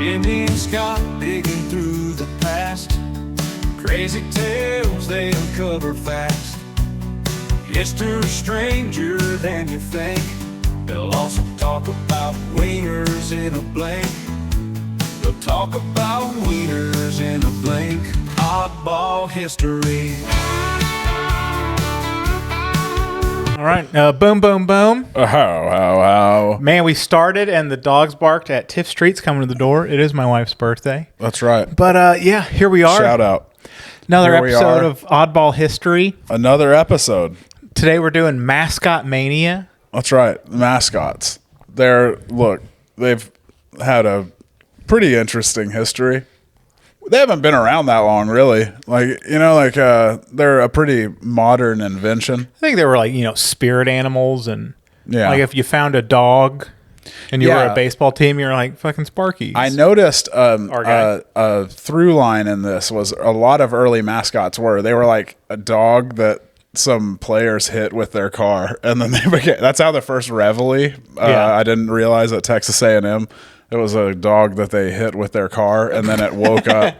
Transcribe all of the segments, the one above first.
Jimmy and Scott digging through the past. Crazy tales they uncover fast. History stranger than you think. They'll also talk about wieners in a blink. They'll talk about wieners in a blink. Oddball history. All right, boom, boom, boom. How. Man, we started and the dogs barked at Tiff Street's coming to the door. It is my wife's birthday. That's right. But yeah, here we are. Shout out. Another Here we episode are. of Oddball History. Another episode. Today we're doing Mascot Mania. That's right. Mascots. They've had a pretty interesting history. They haven't been around that long, really. They're a pretty modern invention. I think they were spirit animals, and Yeah. if you found a dog and you were a baseball team, you're like fucking Sparky. I noticed guy. a through line in this was a lot of early mascots they were like a dog that some players hit with their car, and then that's how the first Reveille. I didn't realize at Texas A&M it was a dog that they hit with their car, and then it woke up.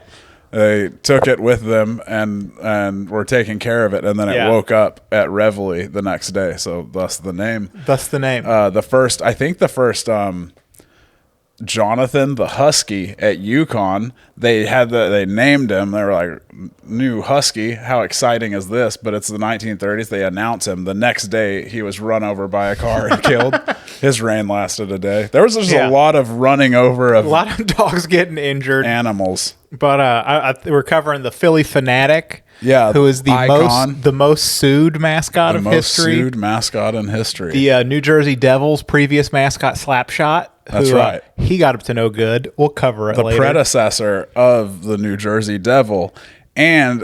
They took it with them and were taking care of it, and then it woke up at Reveille the next day. So thus the name. The first Jonathan the Husky at UConn, they named him. They were like, new Husky, how exciting is this? But it's the 1930s. They announce him. The next day, he was run over by a car and killed. His reign lasted a day. There was just a lot of running over of a lot of dogs getting injured. Animals. But we're covering the Phillie Phanatic. Yeah, who is icon. the most sued mascot of history. The most sued mascot in history. The New Jersey Devils previous mascot Slapshot. That's right. He got up to no good. We'll cover it later. The predecessor of the New Jersey Devil. And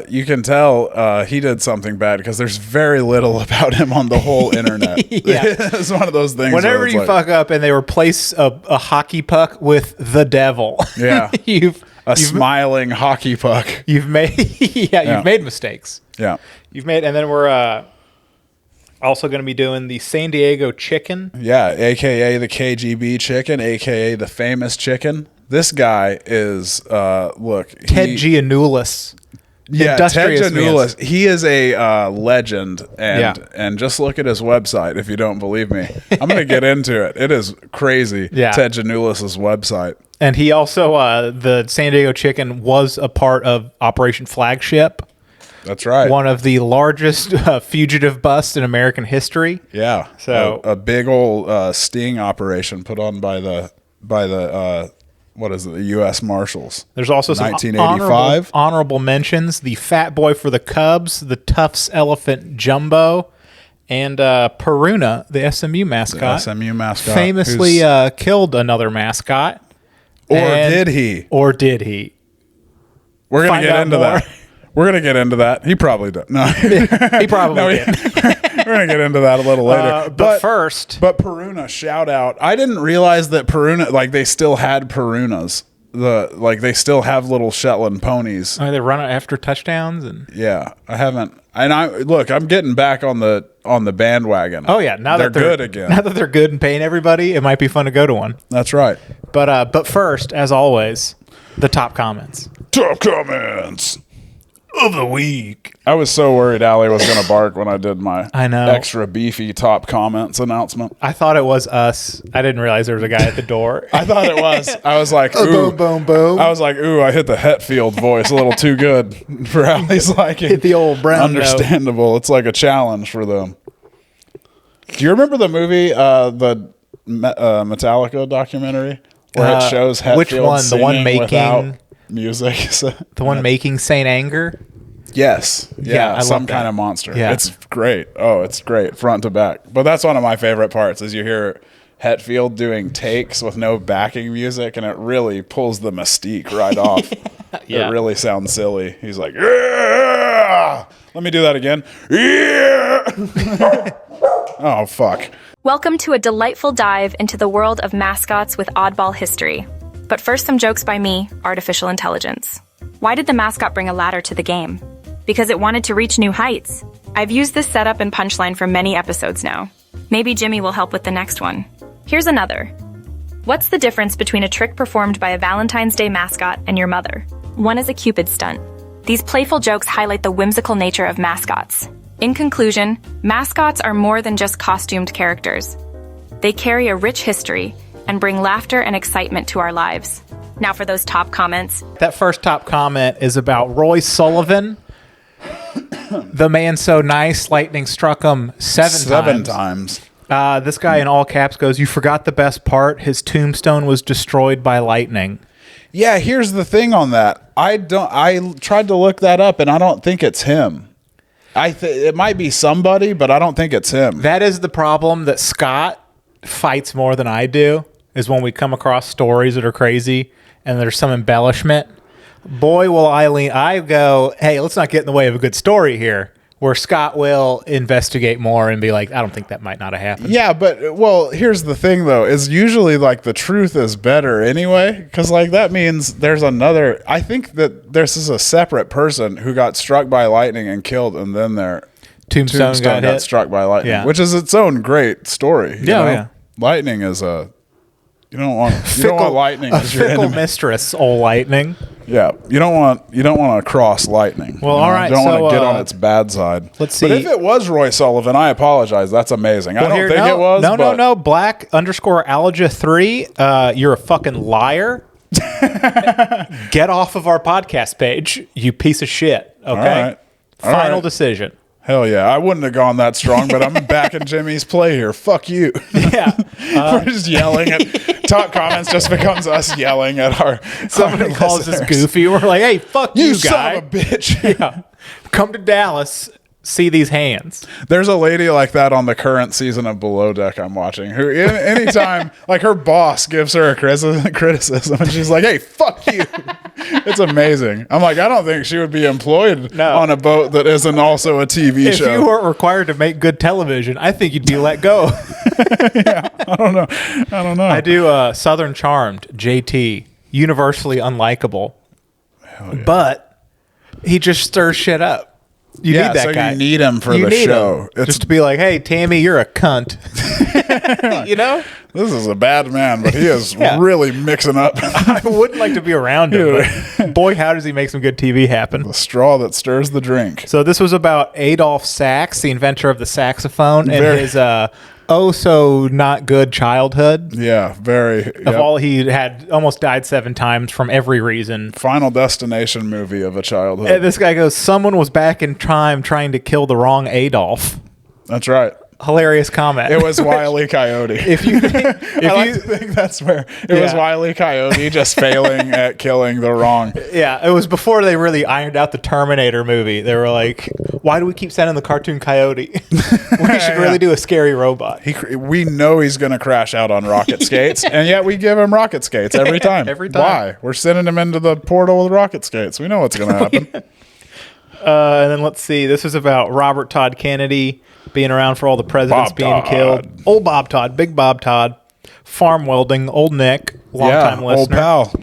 you can tell he did something bad because there's very little about him on the whole internet. It's one of those things. Whenever you fuck up and they replace a hockey puck with the devil, you've smiling hockey puck. You've made you've made mistakes. Yeah, and then we're also going to be doing the San Diego Chicken. Yeah, aka the KGB Chicken, aka the famous chicken. This guy is Ted Giannoulis. Yeah, Ted Giannoulis. He is a legend, and just look at his website if you don't believe me. I'm going to get into it. It is crazy. Yeah. Ted Giannoulis' website. And he also, the San Diego Chicken was a part of Operation Flagship. That's right. One of the largest fugitive busts in American history. Yeah. So a big old sting operation put on by the the U.S. Marshals. There's also some 1985 honorable mentions: the Fat Boy for the Cubs, the Tufts Elephant Jumbo, and Peruna, the SMU mascot. The SMU mascot famously killed another mascot. Did he? We're gonna get into that. We're going to get into that. He probably did. No. He probably did. We're going to get into that a little later. But first. But Peruna, shout out. I didn't realize that Peruna, they still had Perunas. They still have little Shetland ponies. They run after touchdowns. Yeah. I haven't. And I'm getting back on the bandwagon. Oh, yeah. Now they're that they're good again. Now that they're good and paying everybody, it might be fun to go to one. That's right. But first, as always, the top comments. Top comments of the week. I was so worried Allie was going to bark when I did my extra beefy top comments announcement. I thought it was us. I didn't realize there was a guy at the door. I thought it was. I was like, ooh. Boom, boom, boom. I was like, ooh, I hit the Hetfield voice a little too good for Allie's liking. Hit the old brown Understandable. note. It's like a challenge for them. Do you remember the movie, the Metallica documentary? Where it shows Hetfield which one? The one making music. The one making Saint Anger? Yes. Yeah, some kind of monster. Yeah. It's great. Oh, it's great. Front to back. But that's one of my favorite parts is you hear Hetfield doing takes with no backing music, and it really pulls the mystique right off. It really sounds silly. He's like, yeah! Let me do that again. Yeah! Oh, fuck. Welcome to a delightful dive into the world of mascots with Oddball History. But first, some jokes by me, artificial intelligence. Why did the mascot bring a ladder to the game? Because it wanted to reach new heights. I've used this setup and punchline for many episodes now. Maybe Jimmy will help with the next one. Here's another. What's the difference between a trick performed by a Valentine's Day mascot and your mother? One is a Cupid stunt. These playful jokes highlight the whimsical nature of mascots. In conclusion, mascots are more than just costumed characters. They carry a rich history and bring laughter and excitement to our lives. Now for those top comments. That first top comment is about Roy Sullivan. The man so nice, lightning struck him seven times. This guy in all caps goes, "You forgot the best part. His tombstone was destroyed by lightning." Yeah, here's the thing on that. I tried to look that up, and I don't think it's him. It might be somebody, but I don't think it's him. That is the problem that Scott fights more than I do, is when we come across stories that are crazy and there's some embellishment. Boy, will I go, hey, let's not get in the way of a good story here, where Scott will investigate more and be like, I don't think that might not have happened. Yeah, but, well, here's the thing, though, is usually, like, the truth is better anyway, because, like, that means there's another... I think that this is a separate person who got struck by lightning and killed, and then their Tombstone got hit. struck by lightning, Yeah. which is its own great story. You know? Yeah. Lightning is a... You don't want lightning as your fickle enemy. mistress, old lightning. Yeah, you don't want to cross lightning. Well, you know? all right, You don't want so, to get on its bad side. let's But see. if it was Roy Sullivan, I apologize. That's amazing. I don't think no, it was. No. Black _ Alja 3. You're a fucking liar. Get off of our podcast page, you piece of shit. Okay. All right. Final decision. Hell yeah, I wouldn't have gone that strong, but I'm back in Jimmy's play here. Fuck you. Yeah. We're just yelling at top comments. Just becomes us yelling at our Somebody our calls us listeners. goofy. We're like, hey, fuck you, Son guy. of a bitch. Yeah. Come to Dallas. See these hands. There's a lady like that on the current season of Below Deck I'm watching who anytime like her boss gives her a criticism and she's like, hey, fuck you. It's amazing. I'm like, I don't think she would be employed on a boat that isn't also a TV If show. you weren't required to make good television, I think you'd be let go. I don't know. I do Southern Charmed, JT, universally unlikable. But he just stirs shit up. You need that so guy. you need him for You the need show. him. Just to be like, hey, Tammy, you're a cunt. You know? This is a bad man, but he is Yeah. really mixing up I wouldn't like to be around him, but boy, how does he make some good TV happen. the straw that stirs the drink. So this was about Adolph Sax, the inventor of the saxophone, and Very- his so not good childhood. Yeah, very. Of all, he had almost died 7 times from every reason. Final Destination movie of a childhood. And this guy goes, someone was back in time trying to kill the wrong Adolf. That's right. Hilarious comment. It was Wile E. Coyote. If you think, I like to think that's where it was Yeah. Wile E. Coyote just failing at killing the wrong. yeah, it was before they really ironed out the Terminator movie. They were like, why do we keep sending the cartoon coyote? We should really do a scary robot. We know he's going to crash out on rocket skates, and yet we give him rocket skates every time. Every time. Why? We're sending him into the portal with rocket skates. We know what's going to happen. And then let's see. This is about Robert Todd Kennedy being around for all the presidents Bob being Todd. killed. Old Bob Todd, Big Bob Todd, farm welding, old Nick, longtime old listener.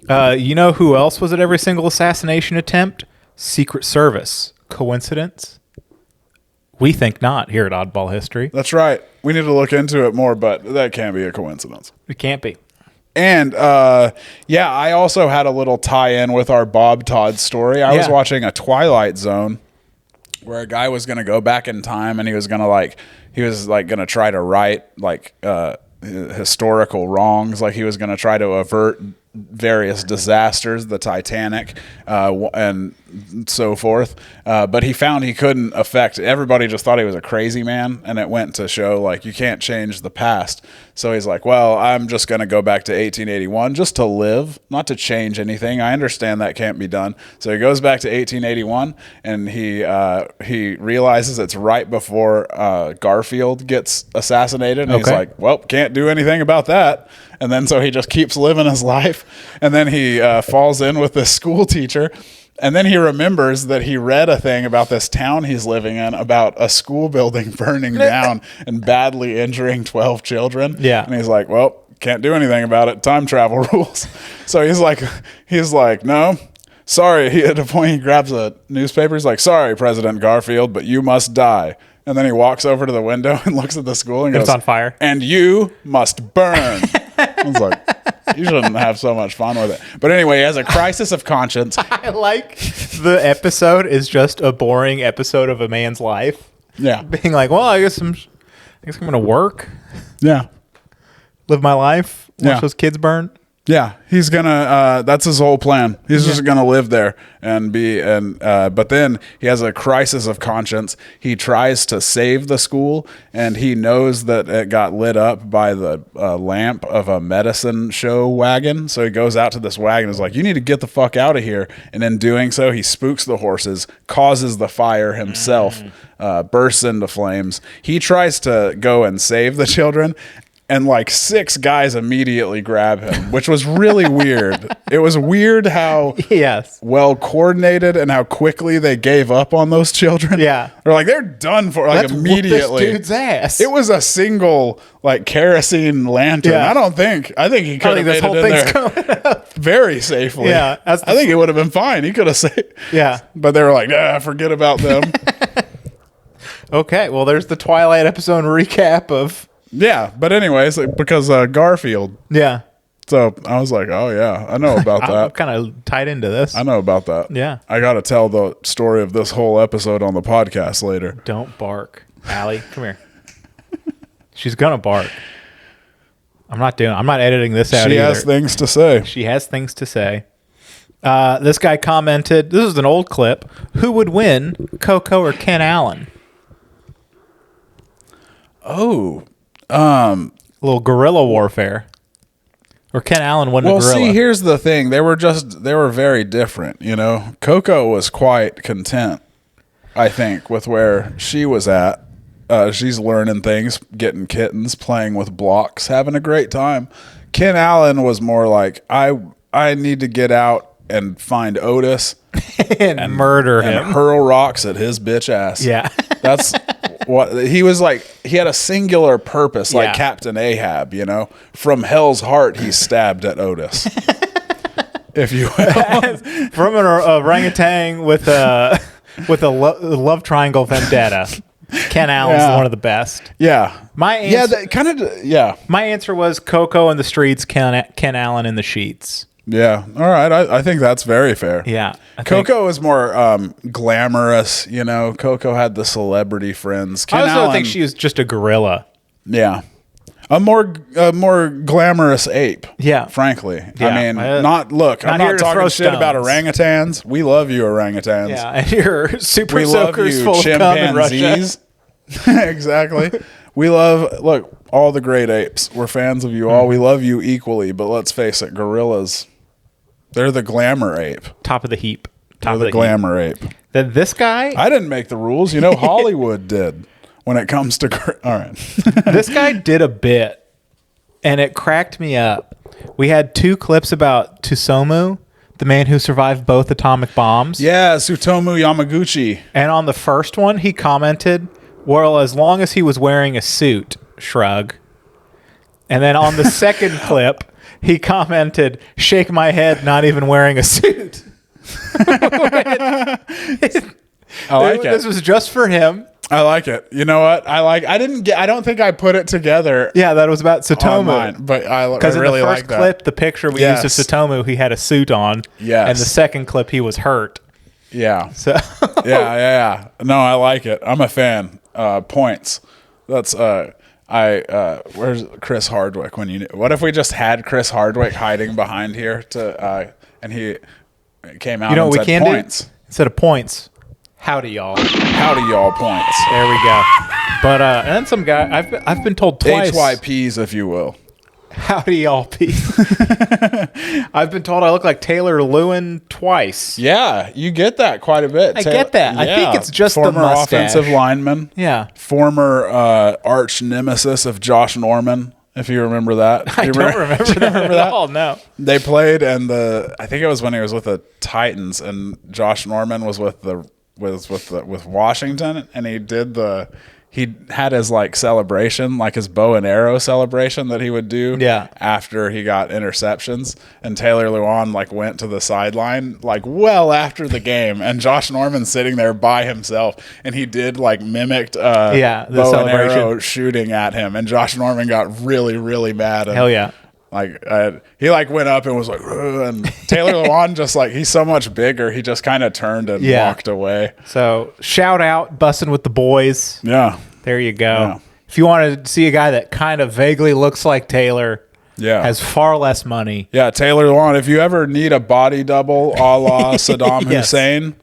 pal. You know who else was at every single assassination attempt? Secret Service. Coincidence? We think not here at Oddball History. That's right. We need to look into it more, but that can't be a coincidence. It can't be. And yeah, I also had a little tie-in with our Bob Todd story. I was Yeah. watching a Twilight Zone where a guy was going to go back in time and he was going to try to right historical wrongs. Like he was going to try to avert various disasters, the Titanic, and so forth. But he found he couldn't affect. Everybody just thought he was a crazy man, and it went to show like you can't change the past. So he's like, well, I'm just going to go back to 1881 just to live, not to change anything. I understand that can't be done. So he goes back to 1881, and he realizes it's right before Garfield gets assassinated. And he's Okay. like, well, can't do anything about that. And then so he just keeps living his life. And then he falls in with this school teacher. And then he remembers that he read a thing about this town he's living in about a school building burning down and badly injuring 12 children. Yeah. And he's like, well, can't do anything about it. Time travel rules. So he's like, no, sorry. At a point, he grabs a newspaper. He's like, sorry, President Garfield, but you must die. And then he walks over to the window and looks at the school and goes, It's on fire. And you must burn. I was like, you shouldn't have so much fun with it. But anyway, he has a crisis of conscience. I like the episode is just a boring episode of a man's life. Yeah. Being like, well, I guess I'm going to work, Yeah. live my life, watch Yeah. those kids burn. Yeah, he's gonna. That's his whole plan. He's just gonna live there and be. But then he has a crisis of conscience. He tries to save the school, and he knows that it got lit up by the lamp of a medicine show wagon. So he goes out to this wagon. And is like, "You need to get the fuck out of here." And in doing so, he spooks the horses, causes the fire himself, bursts into flames. He tries to go and save the children. And like 6 guys immediately grab him, which was really weird. It was weird how well coordinated and how quickly they gave up on those children. Yeah. They're like, they're done for like immediately. This dude's ass. It was a single like kerosene lantern. Yeah. I think he could have made it in there very safely. Yeah. I think it would have been fine. He could have saved. Yeah. But they were like, forget about them. Okay. Well, there's the Twilight episode recap of. Yeah, but anyways, because Garfield. Yeah. So I was like, oh, yeah, I know about I'm that. kind of tied into this. I know about that. Yeah. I got to tell the story of this whole episode on the podcast later. Don't bark. Allie, come here. She's going to bark. I'm not editing this out She either. has things to say. She has things to say. This guy commented, this is an old clip. Who would win, Coco or Ken Allen? Oh. A little guerrilla warfare. Or Ken Allen wasn't a gorilla. See, here's the thing. They were very different, you know. Coco was quite content, I think, with where she was at. She's learning things, getting kittens, playing with blocks, having a great time. Ken Allen was more like, I need to get out and find Otis and murder him. and hurl rocks at his bitch ass. Yeah. That's what he was like. He had a singular purpose, like Yeah. Captain Ahab, you know. From hell's heart, he stabbed at Otis. If you will. From an orangutan with a love triangle vendetta. Ken Allen's one of the best. Yeah. My answer, My answer was Coco in the streets, Ken Allen in the sheets. Yeah. All right. I think that's very fair. Yeah. Coco was more glamorous, you know. Coco had the celebrity friends. Ken I also Allen, think she was just a gorilla. Yeah. A more glamorous ape. Yeah. Frankly. Yeah. I mean, I'm not not here to talking throw shit about stones. orangutans. We love you, orangutans. Yeah, and your super We love soakers you, full of cum in Russia. chimpanzees. Exactly. We love, all the great apes. We're fans of you all. We love you equally, but let's face it, gorillas, they're the glamour ape. Top of the heap. They're the glamour ape. Then this guy, I didn't make the rules. You know, Hollywood did when it comes to... All right. this guy did a bit, and it cracked me up. We had 2 clips about Tsutomu, the man who survived both atomic bombs. Yeah, Tsutomu Yamaguchi. And on the first one, he commented, well, as long as he was wearing a suit, shrug. And then on the second clip, he commented, shake my head, not even wearing a suit. I like it. This was just for him. I like it. You know what? I don't think I put it together. Yeah, that was about Tsutomu. Online, but I Because really in the first like that. clip, the picture we used of Tsutomu, he had a suit on. Yes. And the second clip, he was hurt. Yeah. So Yeah. No, I like it. I'm a fan. Points. That's where's Chris Hardwick what if we just had Chris Hardwick hiding behind here and he came out and we said can points. do? Instead of points, howdy y'all. Howdy y'all points. There we go. But and then some guy I've been told twice. HYPs, if you will. Howdy y'all P. I've been told I look like Taylor Lewin twice. Yeah, you get that quite a bit. I get that. I think it's just the former mustache. offensive lineman. Yeah. Former arch nemesis of Josh Norman, if you remember that. I don't remember that at all. No. They played, and I think it was when he was with the Titans, and Josh Norman was with Washington, and he had his celebration, his bow and arrow celebration that he would do after he got interceptions. And Taylor Lewan went to the sideline well after the game, and Josh Norman's sitting there by himself, and he did mimicked the bow and celebration. arrow shooting at him, and Josh Norman got really, really mad. And, Hell yeah. He like went up and was like, "Ugh," and Taylor Lewan just like, he's so much bigger. He just kind of turned and walked away. So shout out Bussin' with the Boys. Yeah. There you go. Yeah. If you want to see a guy that kind of vaguely looks like Taylor, has far less money. Yeah, Taylor Lewan. If you ever need a body double a la Saddam Hussein,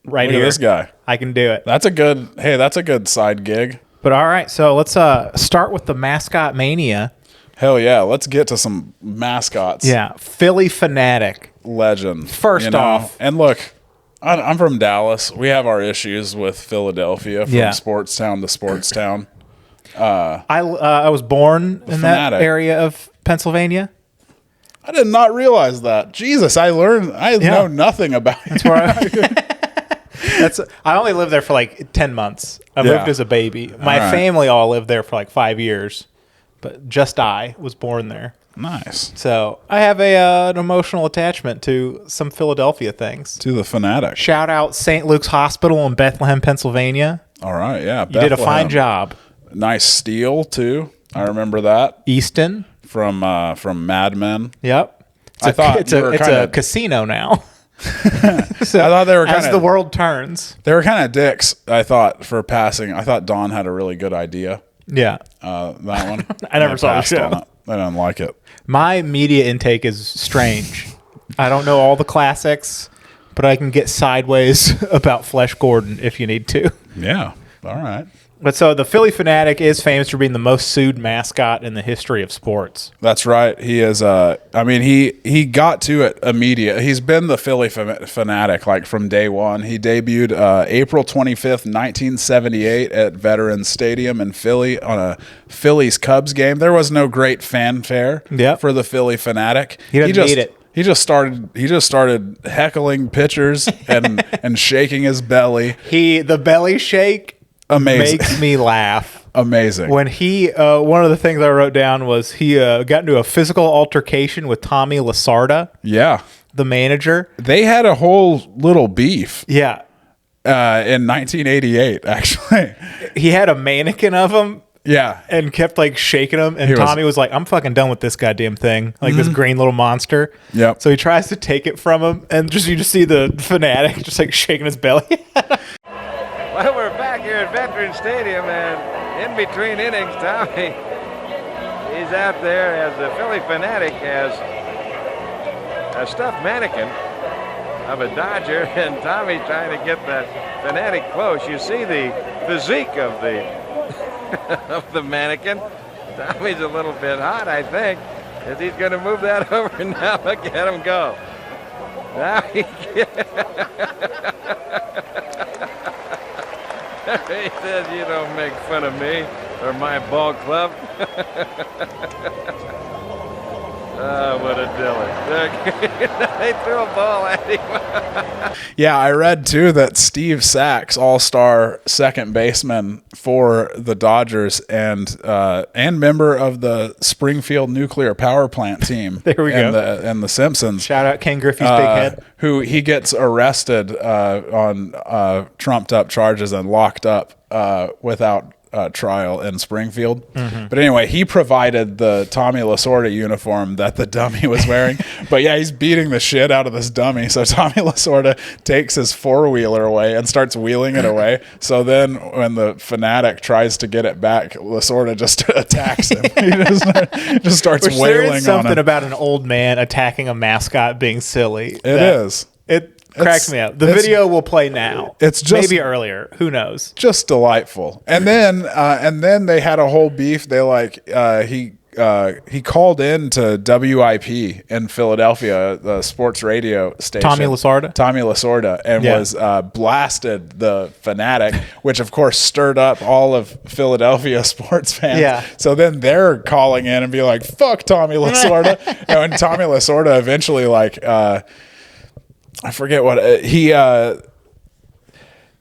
right look here, at this guy. I can do it. That's a good side gig. But all right, so let's start with the Mascot Mania. Hell yeah, let's get to some mascots. Yeah, Phillie Phanatic. Legend. First off. And look, I'm from Dallas. We have our issues with Philadelphia from sports town to sports town. I was born in that area of Pennsylvania. I did not realize that. Jesus, I know nothing about it. That's where I only lived there for like 10 months. I moved as a baby. My family all lived there for like 5 years, but just I was born there. Nice. So I have an emotional attachment to some Philadelphia things. To the Phanatic. Shout out St. Luke's Hospital in Bethlehem, Pennsylvania. All right, yeah. You did a fine job. Nice steel too. I remember that. Easton from Mad Men. Yep. It's a casino now. So I thought they were as the world turns. They were kind of dicks. I thought for passing. I thought Don had a really good idea. Yeah. That one. I never saw the show. I didn't like it. My media intake is strange. I don't know all the classics, but I can get sideways about Flesh Gordon if you need to. Yeah. All right. But so the Phillie Phanatic is famous for being the most sued mascot in the history of sports. That's right. He is. He got to it immediately. He's been the Phillie Phanatic like from day one. He debuted April 25th, 1978 at Veterans Stadium in Philly on a Phillies Cubs game. There was no great fanfare for the Phillie Phanatic. He doesn't need it. He just started heckling pitchers and shaking his belly. The belly shake. Amazing. Makes me laugh. Amazing. When he, one of the things I wrote down was he got into a physical altercation with Tommy Lasorda. Yeah. The manager. They had a whole little beef. Yeah. In 1988, actually. He had a mannequin of him. Yeah. And kept like shaking him. And Tommy was like, I'm fucking done with this goddamn thing. Like this green little monster. Yep. So he tries to take it from him. And you just see the Phanatic just like shaking his belly. Well, we're back here at Veterans Stadium, and in between innings, Tommy, he's out there as the Phillie Phanatic has a stuffed mannequin of a Dodger, and Tommy's trying to get the Phanatic close. You see the physique of the of the mannequin. Tommy's a little bit hot, I think, as he's going to move that over. Now look at him go. Now he he says, "You don't make fun of me or my ball club." Oh, what a dilly. They threw a ball at him. Yeah, I read, too, that Steve Sachs, all-star second baseman for the Dodgers and member of the Springfield Nuclear Power Plant team. There we go. And the Simpsons. Shout out Ken Griffey's big head. Who he gets arrested on trumped-up charges and locked up without trial in Springfield. But anyway, he provided the Tommy Lasorda uniform that the dummy was wearing. But yeah, he's beating the shit out of this dummy. So Tommy Lasorda takes his four-wheeler away and starts wheeling it away. So then when the Phanatic tries to get it back, Lasorda just attacks him. He just starts wailing on him. There is something about an old man attacking a mascot being silly. It is. It cracks me up. The video will play now. It's just maybe earlier. Who knows? Just delightful. And then they had a whole beef. They he called in to WIP in Philadelphia, the sports radio station. Tommy Lasorda, and was blasted the Phanatic, which of course stirred up all of Philadelphia sports fans. Yeah. So then they're calling in and be like, "Fuck Tommy Lasorda," and Tommy Lasorda eventually I forget what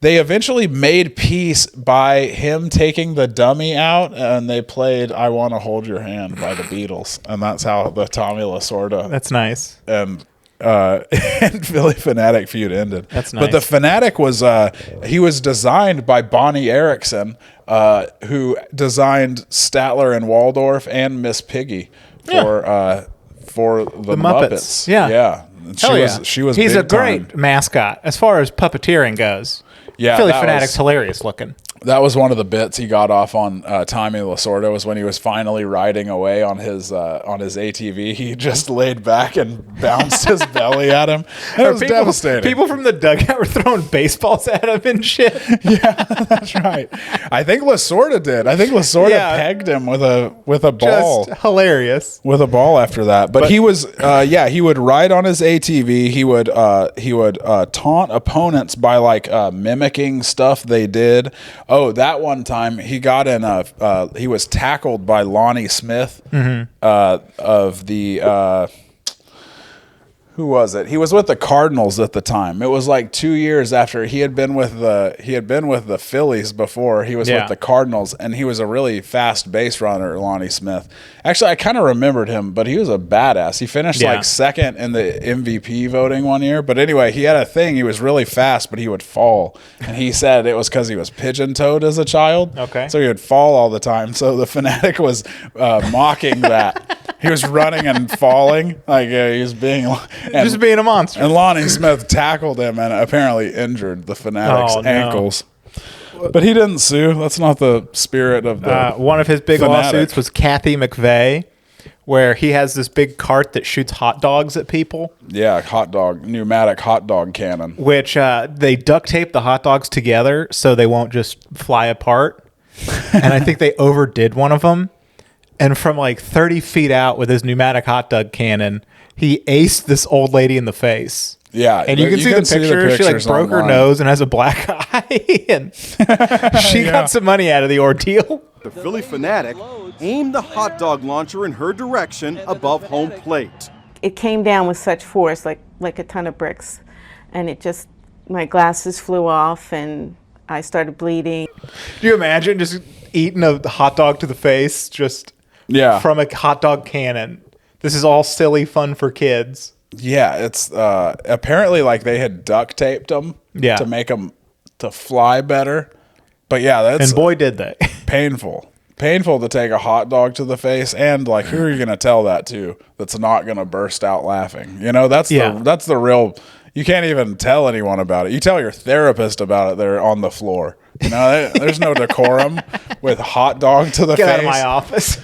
they eventually made peace by him taking the dummy out, and they played "I Want to Hold Your Hand" by the Beatles, and that's how the Tommy Lasorda that's nice and Phillie Phanatic feud ended. That's nice. But the Phanatic was he was designed by Bonnie Erickson, who designed Statler and Waldorf and Miss Piggy, for the Muppets. Yeah. Yeah. She was He's big a great time. mascot as far as puppeteering goes. Yeah, Phillie that Phanatic's was- hilarious looking. That was one of the bits he got off on Tommy Lasorda, was when he was finally riding away on his ATV. He just laid back and bounced his belly at him. It was devastating. People from the dugout were throwing baseballs at him and shit. Yeah, that's right. I think Lasorda did. I think Lasorda pegged him with a ball. Just hilarious. With a ball after that. But he was he would ride on his ATV. He would taunt opponents by like mimicking stuff they did. Oh, that one time he got in he was tackled by Lonnie Smith of the who was it? He was with the Cardinals at the time. It was like 2 years after he had been with the Phillies before. He was with the Cardinals, and he was a really fast base runner, Lonnie Smith. Actually, I kind of remembered him, but he was a badass. He finished like second in the MVP voting one year. But anyway, he had a thing. He was really fast, but he would fall. And he said it was because he was pigeon-toed as a child. Okay. So he would fall all the time. So the Phanatic was mocking that. He was running and falling. Like he was being... just being a monster. And Lonnie Smith tackled him and apparently injured the Phanatic's ankles. But he didn't sue. That's not the spirit of the one of his big Phanatic. lawsuits was Kathy McVeigh, where he has this big cart that shoots hot dogs at people. Yeah, pneumatic hot dog cannon. Which they duct tape the hot dogs together so they won't just fly apart. And I think they overdid one of them. And from like 30 feet out with his pneumatic hot dog cannon, he aced this old lady in the face. Yeah. And you can see the picture. She like broke her nose and has a black eye. And she got some money out of the ordeal. The Phillie Phanatic aimed the hot dog launcher in her direction above home plate. It came down with such force, like a ton of bricks. And it just, my glasses flew off and I started bleeding. Do you imagine just eating a hot dog to the face just from a hot dog cannon? This is all silly fun for kids. Yeah, it's apparently like they had duct taped them to make them to fly better. But yeah, that's... And boy, did they. Painful to take a hot dog to the face, and like, who are you going to tell that to that's not going to burst out laughing? You know, that's the real... You can't even tell anyone about it. You tell your therapist about it, they're on the floor. You know, there's no decorum with hot dog to the face. Get out of my office.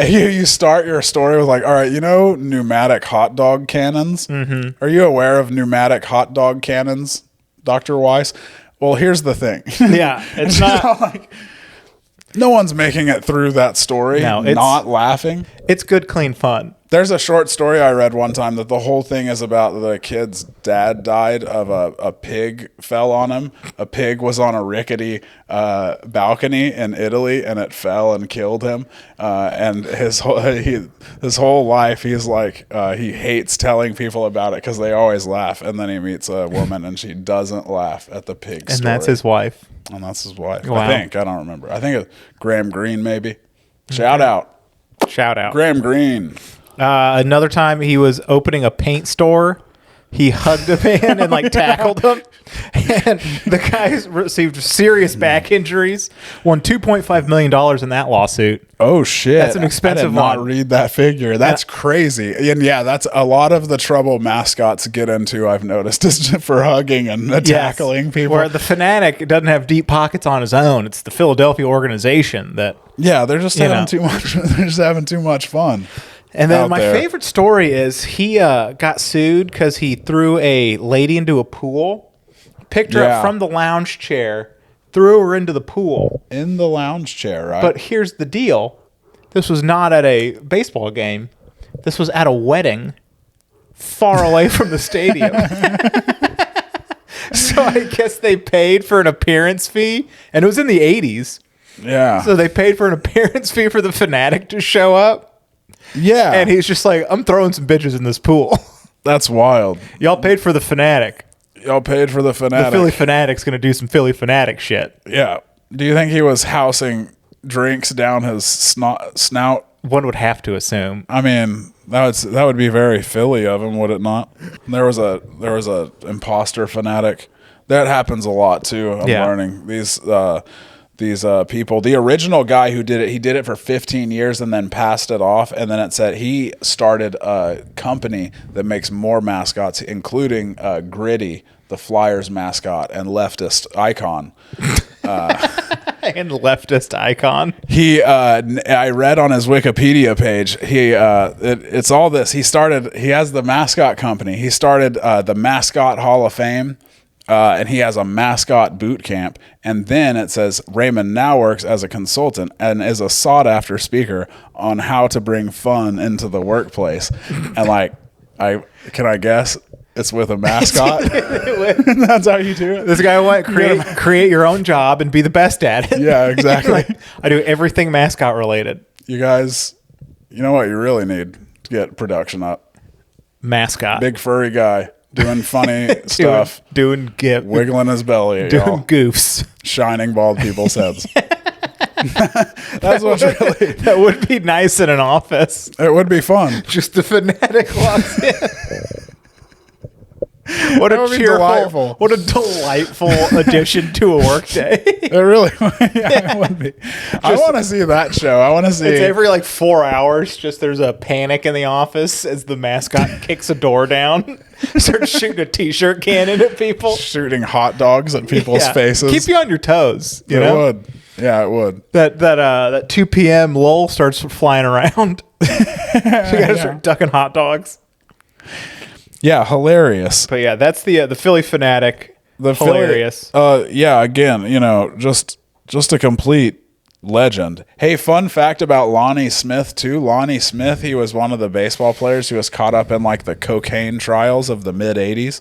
You start your story with like, all right, you know, pneumatic hot dog cannons? Mm-hmm. Are you aware of pneumatic hot dog cannons, Dr. Weiss? Well, here's the thing. Yeah, it's not like... No one's making it through that story not laughing. It's good, clean fun. There's a short story I read one time that the whole thing is about the kid's dad died of a pig fell on him. A pig was on a rickety balcony in Italy, and it fell and killed him. And his whole life, he's like, he hates telling people about it because they always laugh. And then he meets a woman, and she doesn't laugh at the pig story. And that's his wife. And that's his wife. Wow. I think. I don't remember. I think it's Graham Greene, maybe. Shout out. Graham Greene. Another time he was opening a paint store. He hugged a man and like tackled him. And the guy received serious back injuries. Won $2.5 million in that lawsuit. Oh shit! That's an expensive I did not one. read that figure. That's crazy. And yeah, that's a lot of the trouble mascots get into. I've noticed is for hugging and tackling people. Where the Phanatic doesn't have deep pockets on his own. It's the Philadelphia organization that. Yeah, they're just having too much. They're just having too much fun. And then my favorite story is he got sued because he threw a lady into a pool, picked her up from the lounge chair, threw her into the pool. In the lounge chair, right? But here's the deal. This was not at a baseball game. This was at a wedding far away from the stadium. So I guess they paid for an appearance fee, and it was in the 80s. Yeah. So they paid for an appearance fee for the Phanatic to show up. Yeah. And he's just like, I'm throwing some bitches in this pool. That's wild. Y'all paid for the Phanatic. Y'all paid for the Phanatic. The Phillie Phanatic's going to do some Phillie Phanatic shit. Yeah. Do you think he was housing drinks down his snout? One would have to assume. I mean, that would be very Philly of him, would it not? There was a imposter Phanatic. That happens a lot too. I'm learning these people. The original guy who did it, he did it for 15 years and then passed it off. And then it said he started a company that makes more mascots, including Gritty, the Flyers mascot and leftist icon. And leftist icon. I read on his Wikipedia page, it's all this. He has the mascot company. He started the Mascot Hall of Fame. And he has a mascot boot camp. And then it says Raymond now works as a consultant and is a sought-after speaker on how to bring fun into the workplace. And can I guess it's with a mascot? That's how you do it. This guy went create your own job and be the best at it. Yeah, exactly. I do everything mascot related. You guys, you know what you really need to get production up? Mascot. Big furry guy. Doing funny stuff. Doing wiggling his belly at doing y'all. goofs. Shining bald people's heads. That's what's really... That would be nice in an office. It would be fun. Just the fanatic walks in. What a delightful. What a delightful addition to a workday. It really it would be. I want to see that show. I want to see. It's every 4 hours. Just there's a panic in the office as the mascot kicks a door down, starts shooting a t-shirt cannon at people, shooting hot dogs at people's faces. Keep you on your toes. You know? Would. Yeah, it would. That 2 p.m. lull starts flying around. So you gotta start ducking hot dogs. Yeah, hilarious. But yeah, that's the Phillie Phanatic. Hilarious. Again, just a complete legend. Hey, fun fact about Lonnie Smith too. Lonnie Smith, he was one of the baseball players who was caught up in the cocaine trials of the mid 80s.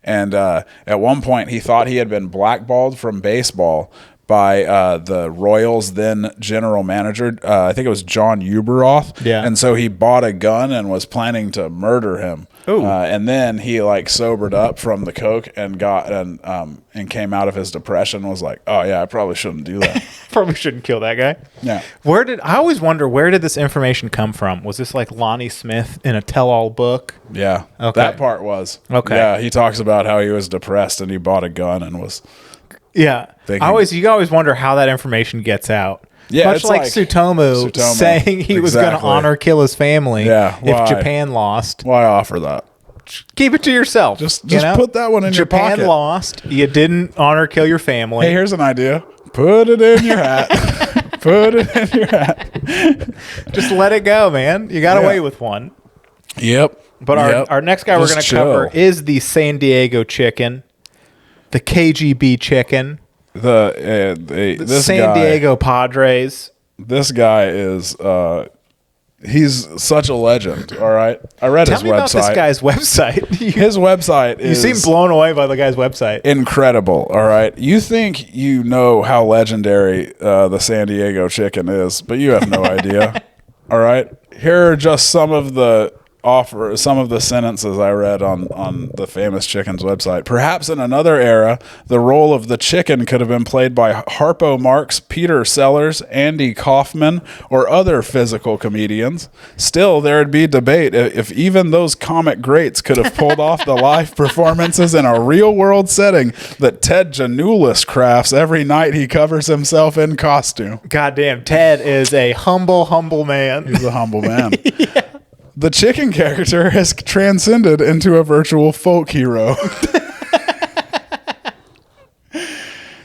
And at one point he thought he had been blackballed from baseball by the Royals' then general manager. I think it was John Uberoth. Yeah. And so he bought a gun and was planning to murder him. And then he sobered up from the coke and and came out of his depression and was like, oh yeah, I probably shouldn't do that. Probably shouldn't kill that guy. Yeah. I always wonder, where did this information come from? Was this Lonnie Smith in a tell-all book? Yeah. Okay. That part was. Okay. Yeah. He talks about how he was depressed and he bought a gun and was. Yeah. You always wonder how that information gets out. Yeah, much like Tsutomu saying he was going to kill his family if Japan lost. Why offer that? Keep it to yourself. Just put that one in your pocket. Japan lost. You didn't kill your family. Hey, here's an idea. Put it in your hat. Put it in your hat. Just let it go, man. You got away with one. Yep. But our next guy we're going to cover is the San Diego chicken, the KGB chicken. The San Diego Padres. This guy is he's such a legend. All right, I read his website. Tell me about this guy's website. His website is. You seem blown away by the guy's website. Incredible. All right, you think you know how legendary the San Diego chicken is, but you have no idea. All right, here are just some of the sentences I read on the famous chicken's website. Perhaps in another era, the role of the chicken could have been played by Harpo Marx, Peter Sellers, Andy Kaufman, or other physical comedians. Still, there would be debate if even those comic greats could have pulled off the live performances in a real-world setting that Ted Janulis crafts every night he covers himself in costume. Goddamn, Ted is a humble man. He's a humble man. Yeah. The chicken character has transcended into a virtual folk hero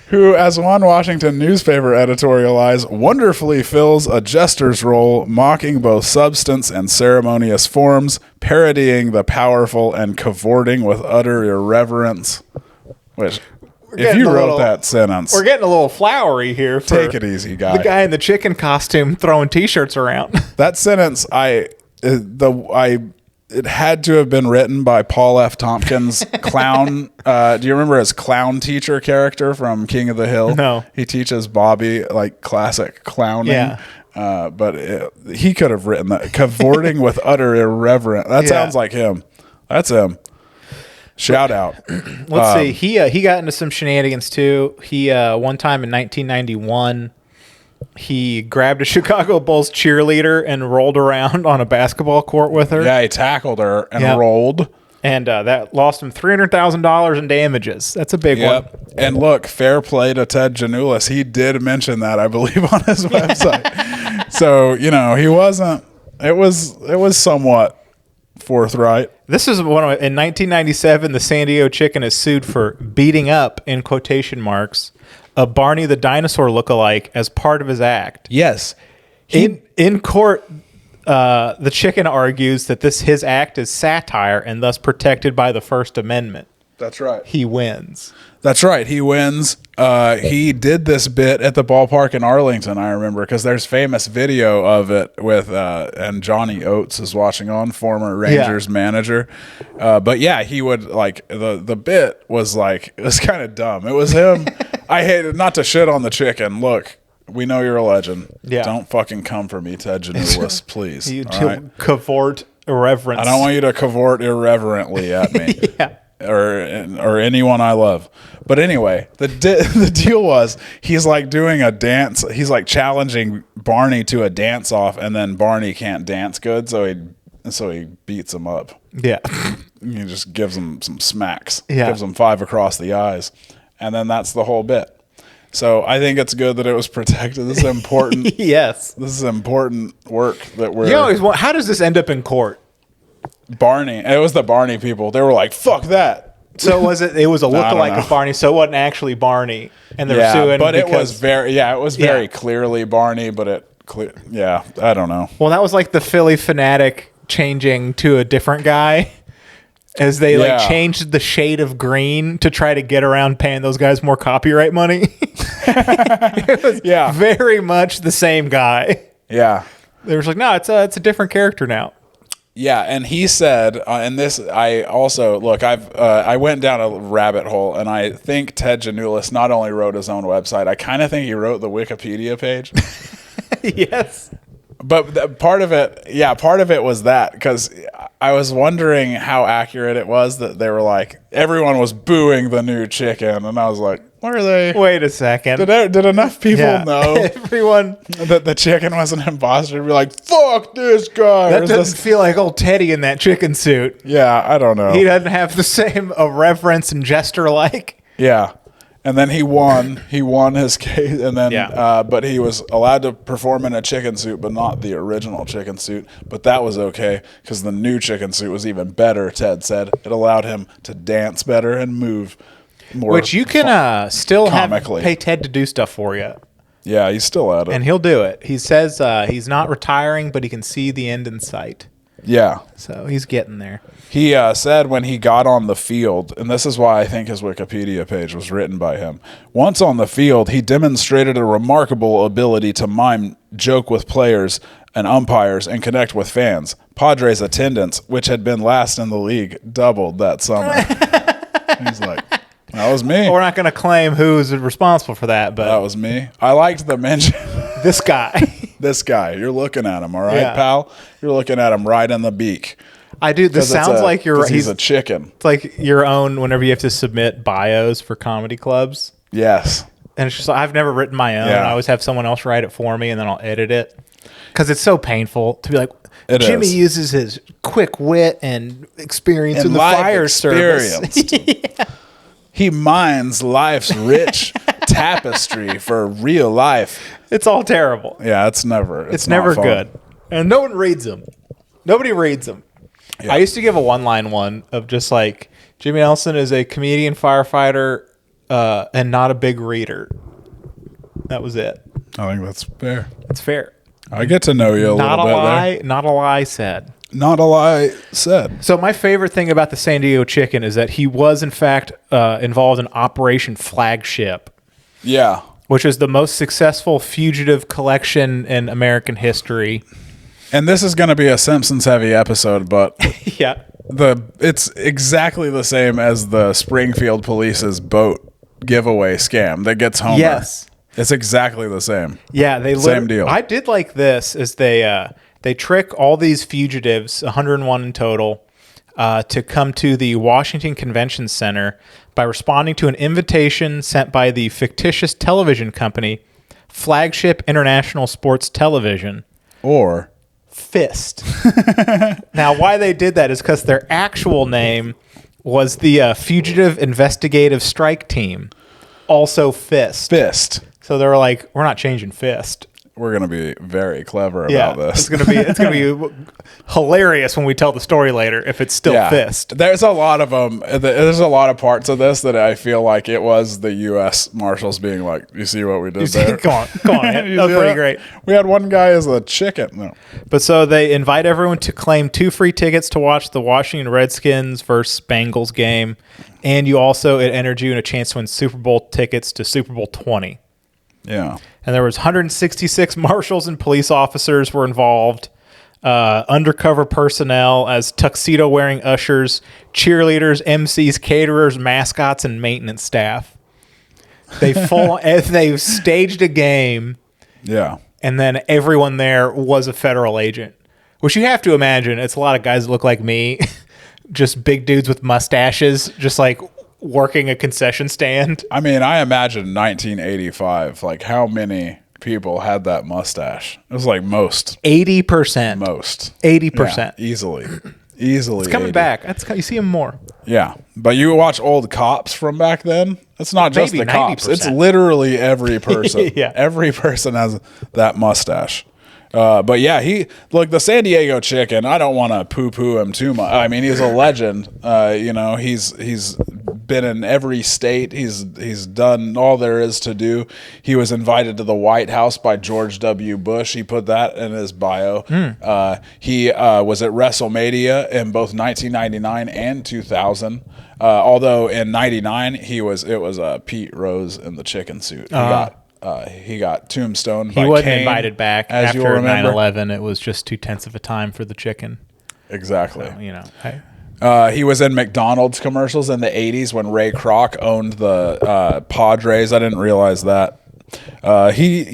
who, as one Washington newspaper editorialized, wonderfully fills a jester's role, mocking both substance and ceremonious forms, parodying the powerful and cavorting with utter irreverence. Which, if you wrote that sentence... We're getting a little flowery here. Take it easy, guy. The guy in the chicken costume throwing T-shirts around. That sentence, it had to have been written by Paul F. Tompkins' clown. Do you remember his clown teacher character from King of the Hill? No. He teaches Bobby classic clowning. Yeah. But he could have written that. Cavorting with utter irreverence. That sounds like him. That's him. Shout out. Let's see. He got into some shenanigans too. He one time in 1991. He grabbed a Chicago Bulls cheerleader and rolled around on a basketball court with her. Yeah, he tackled her and rolled. And that lost him $300,000 in damages. That's a big one. And look, fair play to Ted Janulis. He did mention that, I believe, on his website. So, you know, he wasn't. It was somewhat forthright. This is one of, in 1997, the San Diego Chicken is sued for beating up, in quotation marks, a Barney the Dinosaur lookalike as part of his act. Yes. In court, the Chicken argues that his act is satire and thus protected by the First Amendment. That's right. He wins. That's right. He wins. He did this bit at the ballpark in Arlington, I remember, because there's famous video of it with, and Johnny Oates is watching on, former Rangers manager. But yeah, he would, like, the bit was like, it was kind of dumb. It was him. I hated, not to shit on the Chicken. Look, we know you're a legend. Yeah. Don't fucking come for me, Ted Janulis, please. You all right? cavort irreverence. I don't want you to cavort irreverently at me. Yeah. Or anyone I love. But anyway, the deal was he's like doing a dance. He's like challenging Barney to a dance off, and then Barney can't dance good, so he beats him up. Yeah. He just gives him some smacks. Yeah. Gives him 5 across the eyes, and then that's the whole bit. So I think it's good that it was protected. This is important. Yes. This is important work that we're. You always want, how does this end up in court? Barney. It was the Barney people. They were like, "Fuck that." So was it? It was a lookalike of Barney, so it wasn't actually Barney, and they're suing. But because, it was very clearly Barney. But I don't know. Well, that was like the Phillie Phanatic changing to a different guy, as they like changed the shade of green to try to get around paying those guys more copyright money. It was very much the same guy. Yeah, they were like, no, it's a different character now. Yeah, and he said, and this, I also, look, I went down a rabbit hole, and I think Ted Janulis not only wrote his own website, I kind of think he wrote the Wikipedia page. Yes. But part of it was that, because I was wondering how accurate it was that they were like, everyone was booing the new Chicken, and I was like, what are they? Wait a second. Did enough people know everyone that the Chicken was an imposter? Be like, fuck this guy. That doesn't feel like old Teddy in that chicken suit. Yeah, I don't know. He doesn't have the same irreverence and gesture like. Yeah. And then he won. He won his case, and then, but he was allowed to perform in a chicken suit, but not the original chicken suit. But that was okay because the new chicken suit was even better. Ted said it allowed him to dance better and move more. Which you can still comically. pay Ted to do stuff for you. Yeah, he's still at it, and he'll do it. He says he's not retiring, but he can see the end in sight. Yeah. So he's getting there. He said when he got on the field, and this is why I think his Wikipedia page was written by him. Once on the field, he demonstrated a remarkable ability to mime, joke with players and umpires, and connect with fans. Padres' attendance, which had been last in the league, doubled that summer. He's like, that was me. We're not going to claim who's responsible for that, but that was me. I liked the mention. This guy. This guy. You're looking at him, all right, pal? You're looking at him right in the beak. I do. This sounds like he's a chicken. It's like your own whenever you have to submit bios for comedy clubs. Yes. And it's just like, I've never written my own. Yeah. I always have someone else write it for me, and then I'll edit it. Because it's so painful to be like, Jimmy uses his quick wit and experience in the fire service. He mines life's rich tapestry for real life. It's all terrible. Yeah, it's never good. And no one reads them. Nobody reads them. Yeah. I used to give a one-line one of just like, Jimmy Nelson is a comedian, firefighter, and not a big reader. That was it. I think that's fair. It's fair. I get to know you a little bit there. Not a lie said. Not a lie said. So my favorite thing about the San Diego Chicken is that he was, in fact, involved in Operation Flagship. Yeah. Which is the most successful fugitive collection in American history. And this is going to be a Simpsons-heavy episode, but yeah, it's exactly the same as the Springfield Police's boat giveaway scam that gets Homer. Yes. It's exactly the same. Yeah, same deal. I did like this is they trick all these fugitives, 101 in total, to come to the Washington Convention Center by responding to an invitation sent by the fictitious television company Flagship International Sports Television. Or Fist. Now, why they did that is because their actual name was the Fugitive Investigative Strike Team, also Fist. Fist. So they were like, we're not changing Fist. We're gonna be very clever about this. It's gonna be hilarious when we tell the story later if it's still Fist. There's a lot of them. There's a lot of parts of this that I feel like it was the U.S. Marshals being like, "You see what we did there? Come on, man. That was pretty great." We had one guy as a chicken. No. But so they invite everyone to claim 2 free tickets to watch the Washington Redskins versus Bengals game, and it entered you in a chance to win Super Bowl tickets to Super Bowl 20. Yeah. And there was 166 marshals and police officers were involved, undercover personnel as tuxedo-wearing ushers, cheerleaders, MCs, caterers, mascots, and maintenance staff. They staged a game. Yeah. And then everyone there was a federal agent, which you have to imagine. It's a lot of guys that look like me, just big dudes with mustaches, just like working a concession stand. I mean, I imagine 1985, like how many people had that mustache? It was like most. 80%. Most. 80%. Yeah, easily. It's coming 80. back. You see him more. Yeah. But you watch old cops from back then, it's not just Maybe the cops. 90%. It's literally every person. Yeah. Every person has that mustache. But yeah, the San Diego Chicken, I don't want to poo-poo him too much. I mean, he's a legend. He's been in every state. He's done all there is to do. He was invited to the White House by George W. Bush. He put that in his bio. He was at WrestleMania in both 1999 and 2000. Although in 99 it was Pete Rose in the chicken suit. He got tombstoned. He wasn't invited back as after 9/11. It was just 2/10 of a time for the chicken. Exactly. So, he was in McDonald's commercials in the 80s when Ray Kroc owned the Padres. I didn't realize that. He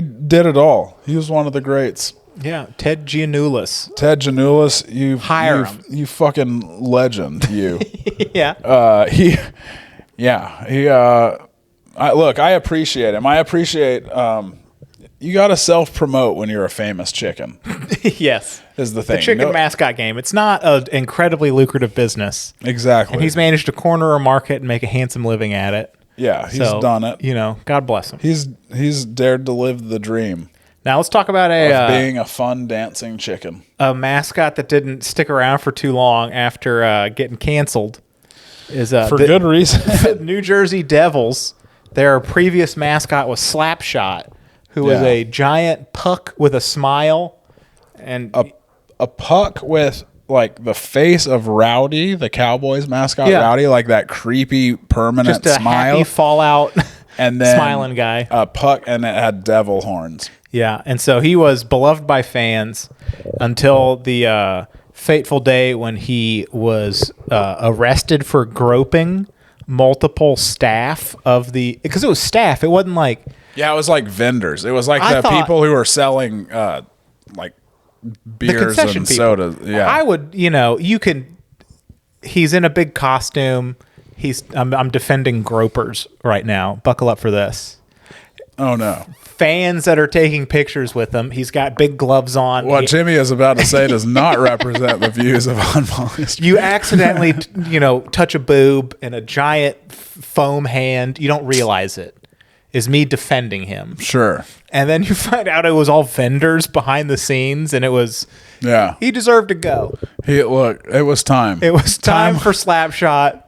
did it all. He was one of the greats. Yeah, Ted Giannoulis, you hire him. You fucking legend, you. Yeah. I appreciate him. I appreciate you got to self-promote when you're a famous chicken. Yes. Is the thing. The chicken mascot game. It's not an incredibly lucrative business. Exactly. And he's managed to corner a market and make a handsome living at it. Yeah, he's done it. God bless him. He's dared to live the dream. Now let's talk about being a fun dancing chicken. A mascot that didn't stick around for too long after getting canceled is for good reason. The New Jersey Devils. Their previous mascot was Slapshot, who was a giant puck with a smile, and a puck with like the face of Rowdy, the Cowboys mascot. Rowdy, like that creepy permanent just a smile, happy Fallout, and then smiling guy. A puck, and it had devil horns. Yeah, and so he was beloved by fans until the fateful day when he was arrested for groping multiple staff because it was staff. It wasn't like it was like vendors. It was like the people who were selling like beers and people. Sodas. Yeah, I would. He's in a big costume. I'm defending gropers right now. Buckle up for this. Oh no. Fans that are taking pictures with him. He's got big gloves on. What Jimmy is about to say does not represent the views of Oddball History. You accidentally, touch a boob in a giant foam hand. You don't realize it. Is me defending him. Sure. And then you find out it was all vendors behind the scenes, and it was... Yeah. He deserved to go. It was time. It was time for Slapshot.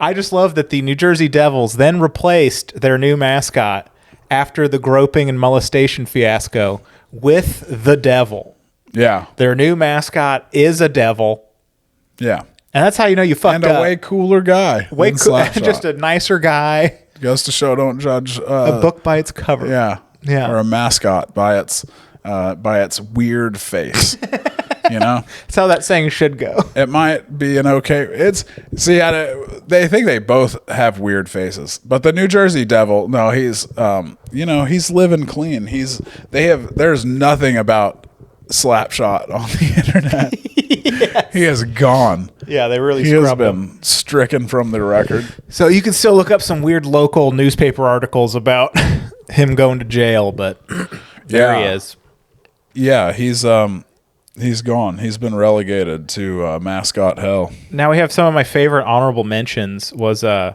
I just love that the New Jersey Devils then replaced their new mascot after the groping and molestation fiasco with the devil. Yeah. Their new mascot is a devil. Yeah. And that's how you know you fucked up. And a way cooler guy. Way just a nicer guy. Goes to show don't judge a book by its cover. Yeah. Yeah. Or a mascot by its weird face. That's how that saying should go. It might be an okay. They think they both have weird faces, but the New Jersey Devil, no, he's he's living clean. There's nothing about Slapshot on the internet. Yes. He is gone. Yeah, they really scrubbed him. He has been stricken from the record. So you can still look up some weird local newspaper articles about him going to jail, but there he is. Yeah, he's He's gone. He's been relegated to mascot hell. Now we have some of my favorite honorable mentions. Was the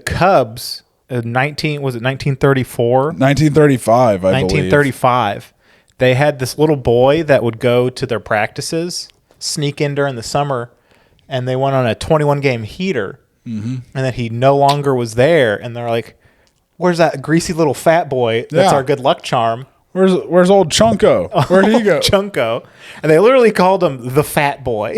Cubs. 1934? 1935, I believe. 1935. They had this little boy that would go to their practices, sneak in during the summer, and they went on a 21-game heater, and then he no longer was there. And they're like, "Where's that greasy little fat boy? That's our good luck charm. Where's old Chunko? Where'd he go?" Chunko. And they literally called him the fat boy.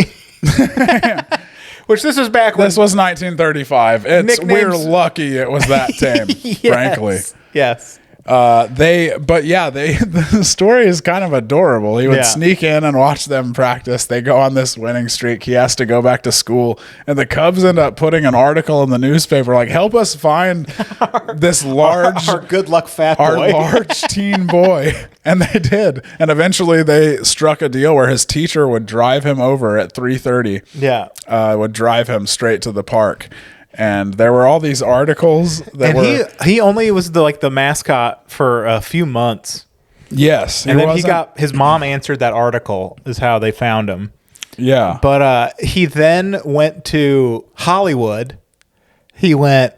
Which this was back when... This was 1935. We're lucky it was that tame, Yes. frankly. Yes. The story is kind of adorable. He would sneak in and watch them practice. They go on this winning streak. He has to go back to school, and the Cubs end up putting an article in the newspaper like, "Help us find this large, our good luck fat boy, our large teen boy." And they did. And eventually they struck a deal where his teacher would drive him over at 3:30. Yeah, would drive him straight to the park. And there were all these articles that he only was the mascot for a few months. Yes. And then his mom answered that article is how they found him. Yeah. But he then went to Hollywood. He went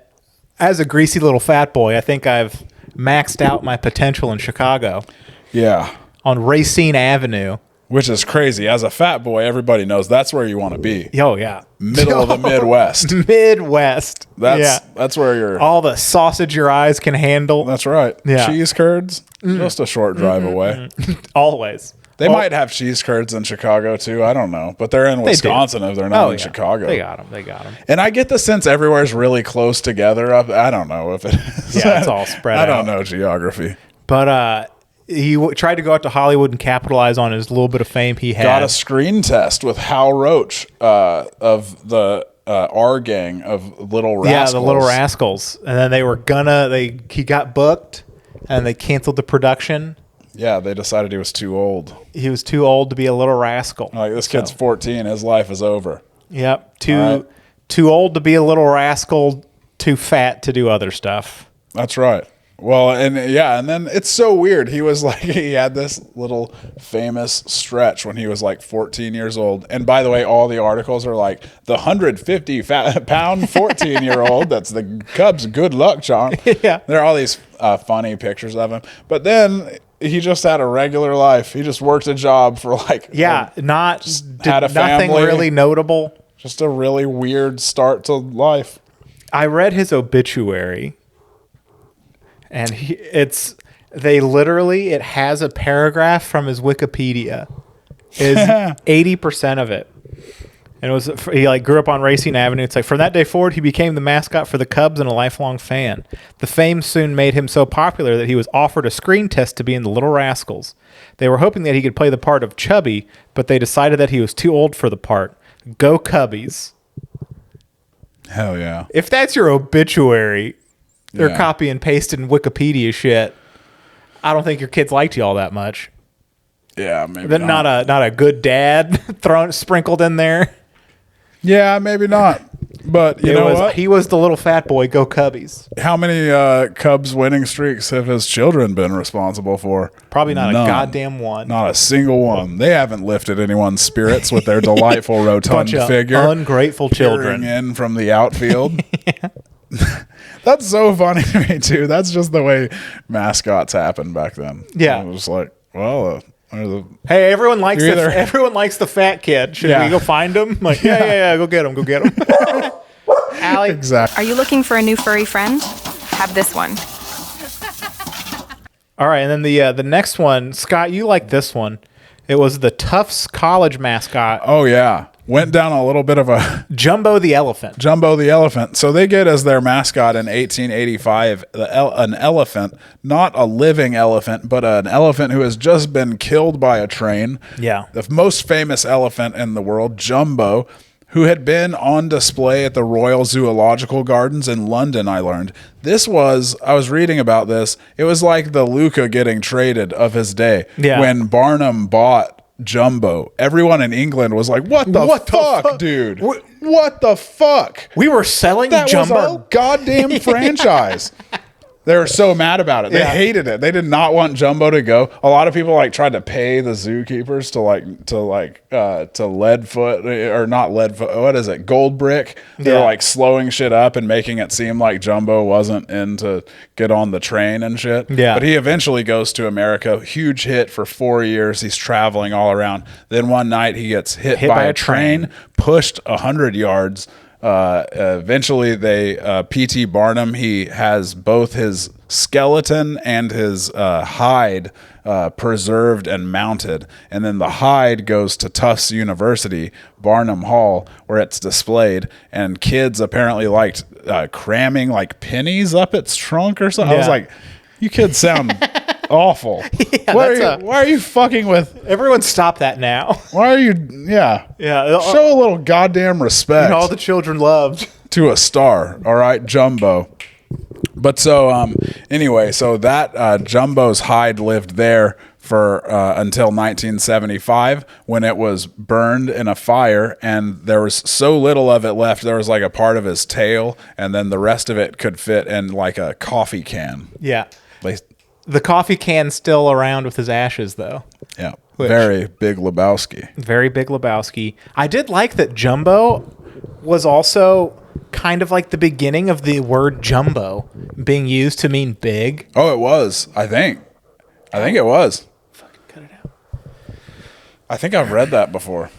as a greasy little fat boy. I think I've maxed out my potential in Chicago. Yeah. On Racine Avenue. Which is crazy. As a fat boy, everybody knows that's where you want to be. Oh, yeah. Middle of the Midwest. Midwest. That's where you're... All the sausage your eyes can handle. That's right. Yeah. Cheese curds, just a short drive away. Always. They might have cheese curds in Chicago, too. I don't know. But they're in Wisconsin if they're not in Chicago. They got them. And I get the sense everywhere's really close together. I don't know if it is. Yeah, it's all spread out. I don't know geography. But... he tried to go out to Hollywood and capitalize on his little bit of fame he had. Got a screen test with Hal Roach of the R Gang of Little Rascals. Yeah, the Little Rascals. And then he got booked and they canceled the production. Yeah, they decided he was too old. He was too old to be a little rascal. Like, this kid's 14. His life is over. Yep. Too old to be a little rascal, too fat to do other stuff. That's right. Well, and then it's so weird. He was like, he had this little famous stretch when he was like 14 years old. And by the way, all the articles are like the 150 pound 14-year-old. That's the Cubs' good luck charm. Yeah. There are all these funny pictures of him. But then he just had a regular life. He just worked a job for like... Yeah, had a family. Nothing really notable. Just a really weird start to life. I read his obituary. And it has a paragraph from his Wikipedia. Is 80% of it. And it was he grew up on Racine Avenue. It's like from that day forward, he became the mascot for the Cubs and a lifelong fan. The fame soon made him so popular that he was offered a screen test to be in the Little Rascals. They were hoping that he could play the part of Chubby, but they decided that he was too old for the part. Go Cubbies. Hell yeah. If that's your obituary... They're copy and pasting Wikipedia shit. I don't think your kids liked you all that much. Yeah, maybe not a good dad sprinkled in there. Yeah, maybe not. But you know what? He was the little fat boy. Go Cubbies. How many Cubs winning streaks have his children been responsible for? Probably not a goddamn one. Not a single one. They haven't lifted anyone's spirits with their delightful rotund figure. Ungrateful children in from the outfield. That's so funny to me too. That's just the way mascots happened back then. Yeah, it was like, well, hey, everyone likes the fat kid. Should we go find him? Like, yeah, go get him. Allie, exactly. Are you looking for a new furry friend? Have this one. All right, and then the next one, Scott, you like this one. It was the Tufts College mascot. Oh yeah. Went down a little bit of a... Jumbo the elephant. So they get as their mascot in 1885 an elephant, not a living elephant, but an elephant who has just been killed by a train. Yeah. The most famous elephant in the world, Jumbo, who had been on display at the Royal Zoological Gardens in London, I learned. I was reading about this, it was like the Luca getting traded of his day. Yeah. When Barnum bought Jumbo, everyone in England was like, what the fuck, dude? What the fuck? We were selling that Jumbo? was our goddamn franchise. They were so mad about it. They hated it. They did not want Jumbo to go. A lot of people like tried to pay the zookeepers to lead foot or not lead foot. What is it? Gold brick. They're like slowing shit up and making it seem like Jumbo wasn't in to get on the train and shit. Yeah. But he eventually goes to America. Huge hit for 4 years. He's traveling all around. Then one night he gets hit by a train, pushed 100 yards. Eventually they P.T. Barnum, he has both his skeleton and his hide preserved and mounted, and then the hide goes to Tufts University, Barnum Hall, where it's displayed, and kids apparently liked cramming like pennies up its trunk or something. I was like, you kids sound awful. Why are you fucking with? Everyone stop that now. Why are you? Yeah. Show a little goddamn respect. All the children loved to a star. All right, Jumbo. But so anyway, so that Jumbo's hide lived there for until 1975 when it was burned in a fire, and there was so little of it left. There was like a part of his tail, and then the rest of it could fit in like a coffee can. Yeah. The coffee can's still around with his ashes, though. Yeah. Very Big Lebowski. Very Big Lebowski. I did like that Jumbo was also kind of like the beginning of the word jumbo being used to mean big. Oh, it was. I think it was. Fucking cut it out. I think I've read that before.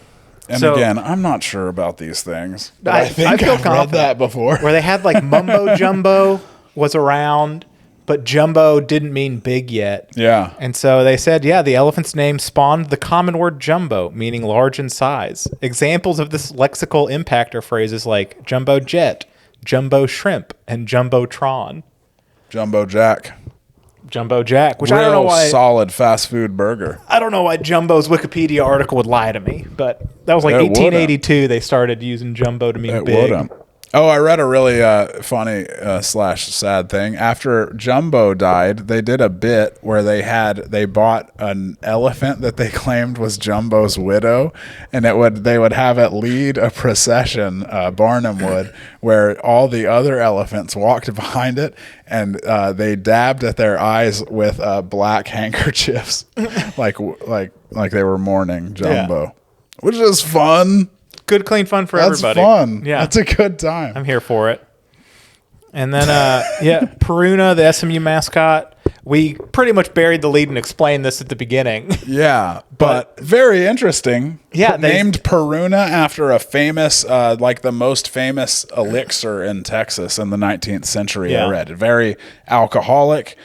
And so, again, I'm not sure about these things. But I think feel I've read that before. Where they had like mumbo jumbo was around, but jumbo didn't mean big yet. Yeah. And so they said, the elephant's name spawned the common word jumbo, meaning large in size. Examples of this lexical impact are phrases like jumbo jet, jumbo shrimp, and jumbotron. Jumbo Jack. Jumbo Jack, which Real I don't know why. Solid fast food burger. I don't know why Jumbo's Wikipedia article would lie to me, but that was like 1882. They started using jumbo to mean big. Wouldn't. Oh, I read a really funny / sad thing. After Jumbo died, they did a bit where they bought an elephant that they claimed was Jumbo's widow, and they would have it lead a procession, Barnum would, where all the other elephants walked behind it, and they dabbed at their eyes with black handkerchiefs, like they were mourning Jumbo, which is fun. Good, clean fun for everybody. That's fun. Yeah. That's a good time. I'm here for it. And then, Peruna, the SMU mascot. We pretty much buried the lead and explained this at the beginning. Yeah, but very interesting. Yeah, named Peruna after a famous, like the most famous elixir in Texas in the 19th century. I read very alcoholic,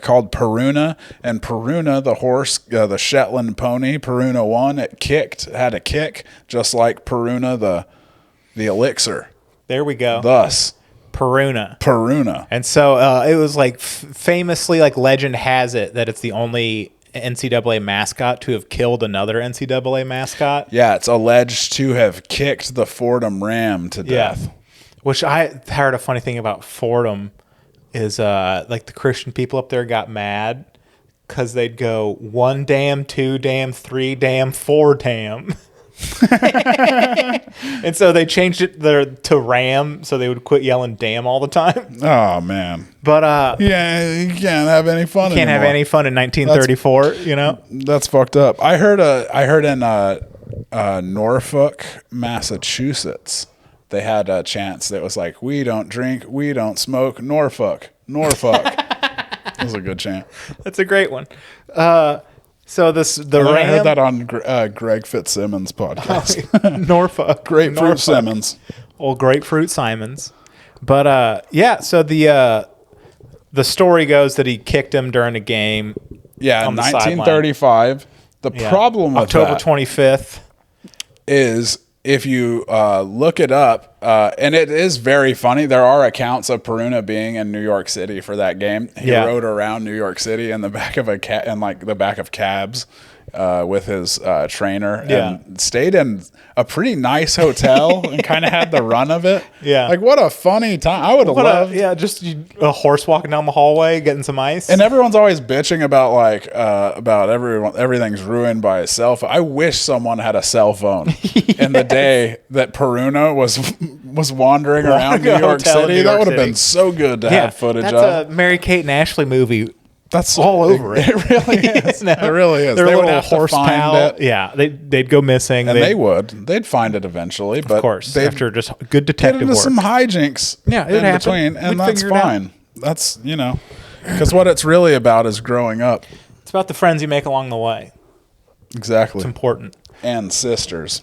called Peruna, and Peruna, the horse, the Shetland pony, Peruna 1. It had a kick just like Peruna, the elixir. There we go. Thus. Peruna. And so it was like famously, like legend has it that it's the only NCAA mascot to have killed another NCAA mascot. Yeah, it's alleged to have kicked the Fordham Ram to death. Which I heard a funny thing about Fordham is like the Christian people up there got mad because they'd go 1 damn, 2 damn, 3 damn, 4 damn. And so they changed it to Ram so they would quit yelling damn all the time. Oh man. But you can't have any fun you can't anymore. have any fun in 1934. That's fucked up. I heard in Norfolk, Massachusetts, they had a chant that was like, we don't drink, we don't smoke, Norfolk. That was a good chant. That's a great one. So Ram. I heard that on Greg Fitzsimmons' podcast. Norfolk. Grapefruit Simmons. Old Grapefruit Simons. But so the story goes that he kicked him during a game. Yeah, in 1935. The problem with October 25th is if you look it up, and it is very funny. There are accounts of Peruna being in New York City for that game. He rode around New York City in the back of the back of cabs, with his trainer Yeah. and stayed in a pretty nice hotel and kind of had the run of it. Yeah. Like, what a funny time. I would have loved. Just a horse walking down the hallway getting some ice. And everyone's always bitching about everything's ruined by a cell phone. I wish someone had a cell phone in the day that Peruna was wandering around New York City. That would have been so good to have footage of. That's a Mary-Kate and Ashley movie. That's all over it. It really is. It really is. They're They a would little have to horse find pal. it. Yeah, they'd go missing. And they would. They'd find it eventually. But of course, they'd after just good get detective into work. some hijinks Yeah, it in happened. between. And We'd that's figure it out. fine. That's, because what it's really about is growing up. It's about the friends you make along the way. Exactly. It's important. And sisters.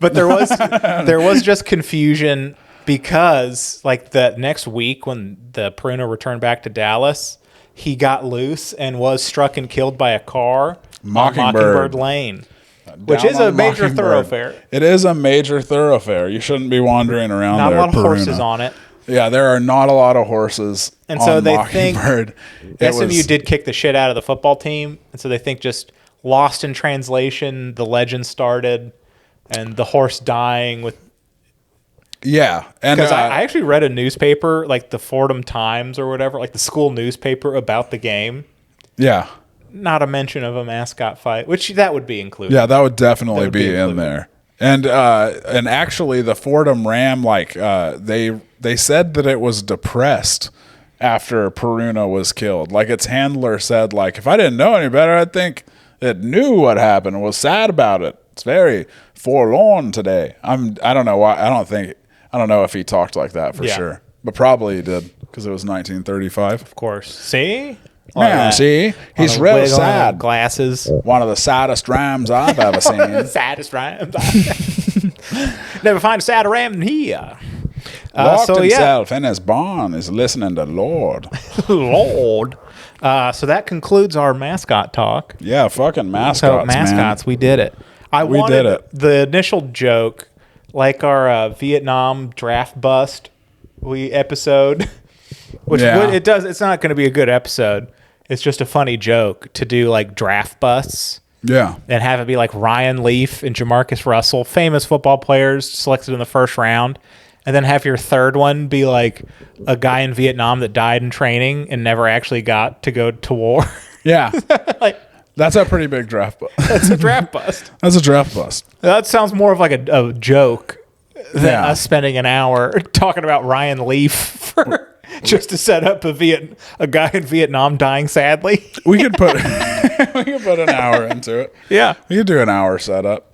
But there was just confusion because like the next week when the Peruna returned back to Dallas, he got loose and was struck and killed by a car on Mockingbird Lane, which is a major thoroughfare. It is a major thoroughfare. You shouldn't be wandering around Not there. a lot of Peruna. horses on it. Yeah, there are not a lot of horses And on so they think Mockingbird. SMU did kick the shit out of the football team, and so they think just lost in translation, the legend started, and the horse dying with. Yeah, and Because I actually read a newspaper, like the Fordham Times or whatever, like the school newspaper about the game. yeah, Not a mention of a mascot fight, which that would be included. yeah, that would definitely That would be be in included. there. And actually, the Fordham Ram, they said that it was depressed after Peruna was killed. Like its handler said, like if I didn't know any better, I'd think it knew what happened and was sad about it. It's very forlorn today. I don't know why. I don't know if he talked like that for sure, but probably he did because it was 1935. Of course. See? Man, see, he's On a real wig on sad. Glasses. One of the saddest rams I've ever seen. Saddest rams. Never find a sadder ram than he. Locked himself in his barn, is listening to Lord. Lord. So that concludes our mascot talk. Yeah, fucking So mascots, mascots, we did it. We did it. The initial joke, like our Vietnam draft bust episode, which Yeah. it's not going to be a good episode. It's just a funny joke to do like draft busts. Yeah. And have it be like Ryan Leaf and Jamarcus Russell, famous football players selected in the first round. And then have your third one be like a guy in Vietnam that died in training and never actually got to go to war. Yeah. Like, That's a pretty big draft bust. that's a draft bust. That's a draft bust. That sounds more of like a joke than Yeah. us spending an hour talking about Ryan Leaf for just to set up a guy in Vietnam dying sadly. We could put an hour into it. Yeah. We could do an hour setup.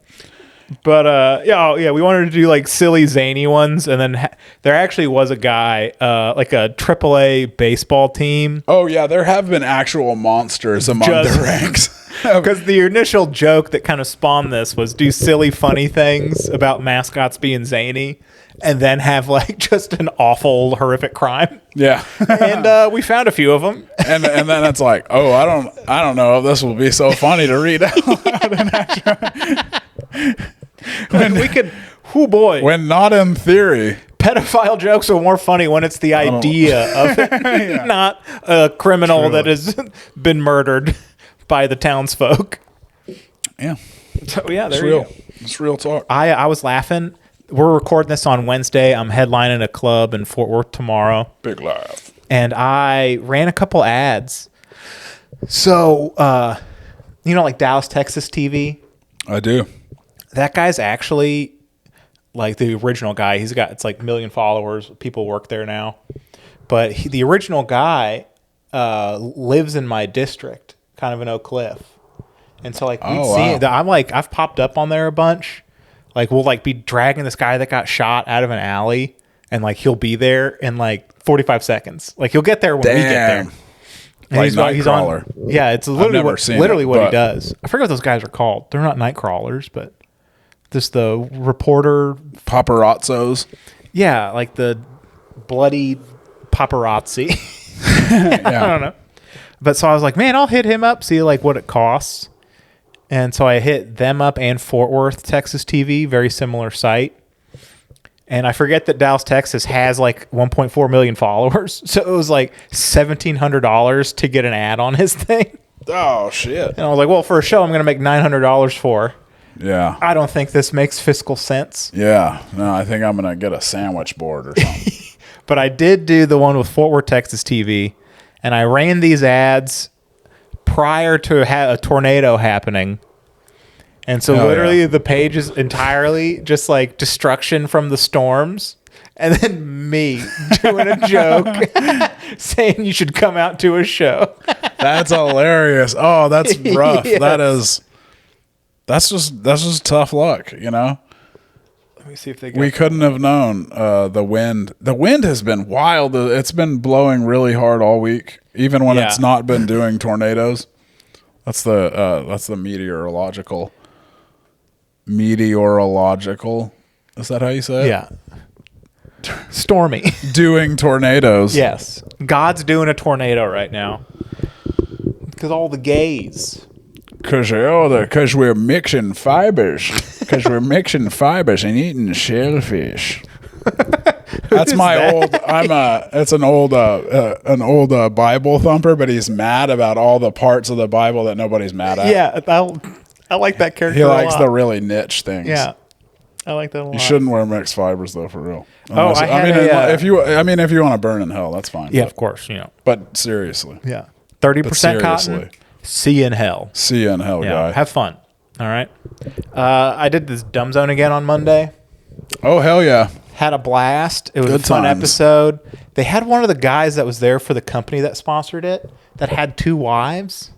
But we wanted to do like silly zany ones, and then there actually was a guy like a AAA baseball team. Oh yeah, there have been actual monsters among the ranks. Because the initial joke that kind of spawned this was do silly funny things about mascots being zany, and then have like just an awful horrific crime. Yeah. And we found a few of them. and then it's like, oh, I don't know if this will be so funny to read out loud. When we could, when not in theory. Pedophile jokes are more funny when it's the idea of it, not a criminal that has been murdered by the townsfolk. Yeah. So yeah, It's there real. you go. It's real talk. I was laughing. We're recording this on Wednesday. I'm headlining a club in Fort Worth tomorrow. Big laugh. And I ran a couple ads. So, like Dallas, Texas TV? I do. That guy's actually like the original guy. It's like 1 million followers. People work there now. But the original guy lives in my district, kind of in Oak Cliff. And so like we'd see it. I'm like, I've popped up on there a bunch. Like we'll like be dragging this guy that got shot out of an alley, and like he'll be there in like 45 seconds. Like he'll get there when we get there. And Like he's on. Nightcrawler. Yeah, it's literally what but he does. I forget what those guys are called. They're not night crawlers, but just the reporter. Paparazzos. Yeah, like the bloody paparazzi. I don't know. But so I was like, man, I'll hit him up, see like what it costs. And so I hit them up and Fort Worth, Texas TV, very similar site. And I forget that Dallas, Texas has like 1.4 million followers. So it was like $1,700 to get an ad on his thing. Oh, shit. And I was like, well, for a show I'm going to make $900 for, Yeah. I don't think this makes fiscal sense. Yeah. No, I think I'm going to get a sandwich board or something. But I did do the one with Fort Worth, Texas TV, and I ran these ads prior to a tornado happening. And so literally the page is entirely just like destruction from the storms. And then me doing a joke saying you should come out to a show. That's hilarious. Oh, that's rough. Yes. That's just tough luck, you know? Let me see if they We couldn't have known the wind. The wind has been wild. It's been blowing really hard all week, even when it's not been doing tornadoes. That's the meteorological. Is that how you say it? Yeah. Stormy. Doing tornadoes. Yes. God's doing a tornado right now. Because all the gays. Because we're mixing fibers. Because we're mixing fibers and eating shellfish. That's my old. It's an old Bible thumper, but he's mad about all the parts of the Bible that nobody's mad at. Yeah, I like that character. He likes a lot. the really niche things. Yeah, I like that a lot. You shouldn't wear mixed fibers though, for real. Unless, if you want to burn in hell, that's fine. Yeah, of course. But seriously. Yeah, 30% cotton. See you in hell. See you in hell, guy. Have fun. All right. I did this Dumb Zone again on Monday. Oh hell yeah! Had a blast. It was Good a fun times. episode. They had one of the guys that was there for the company that sponsored it that had 2 wives.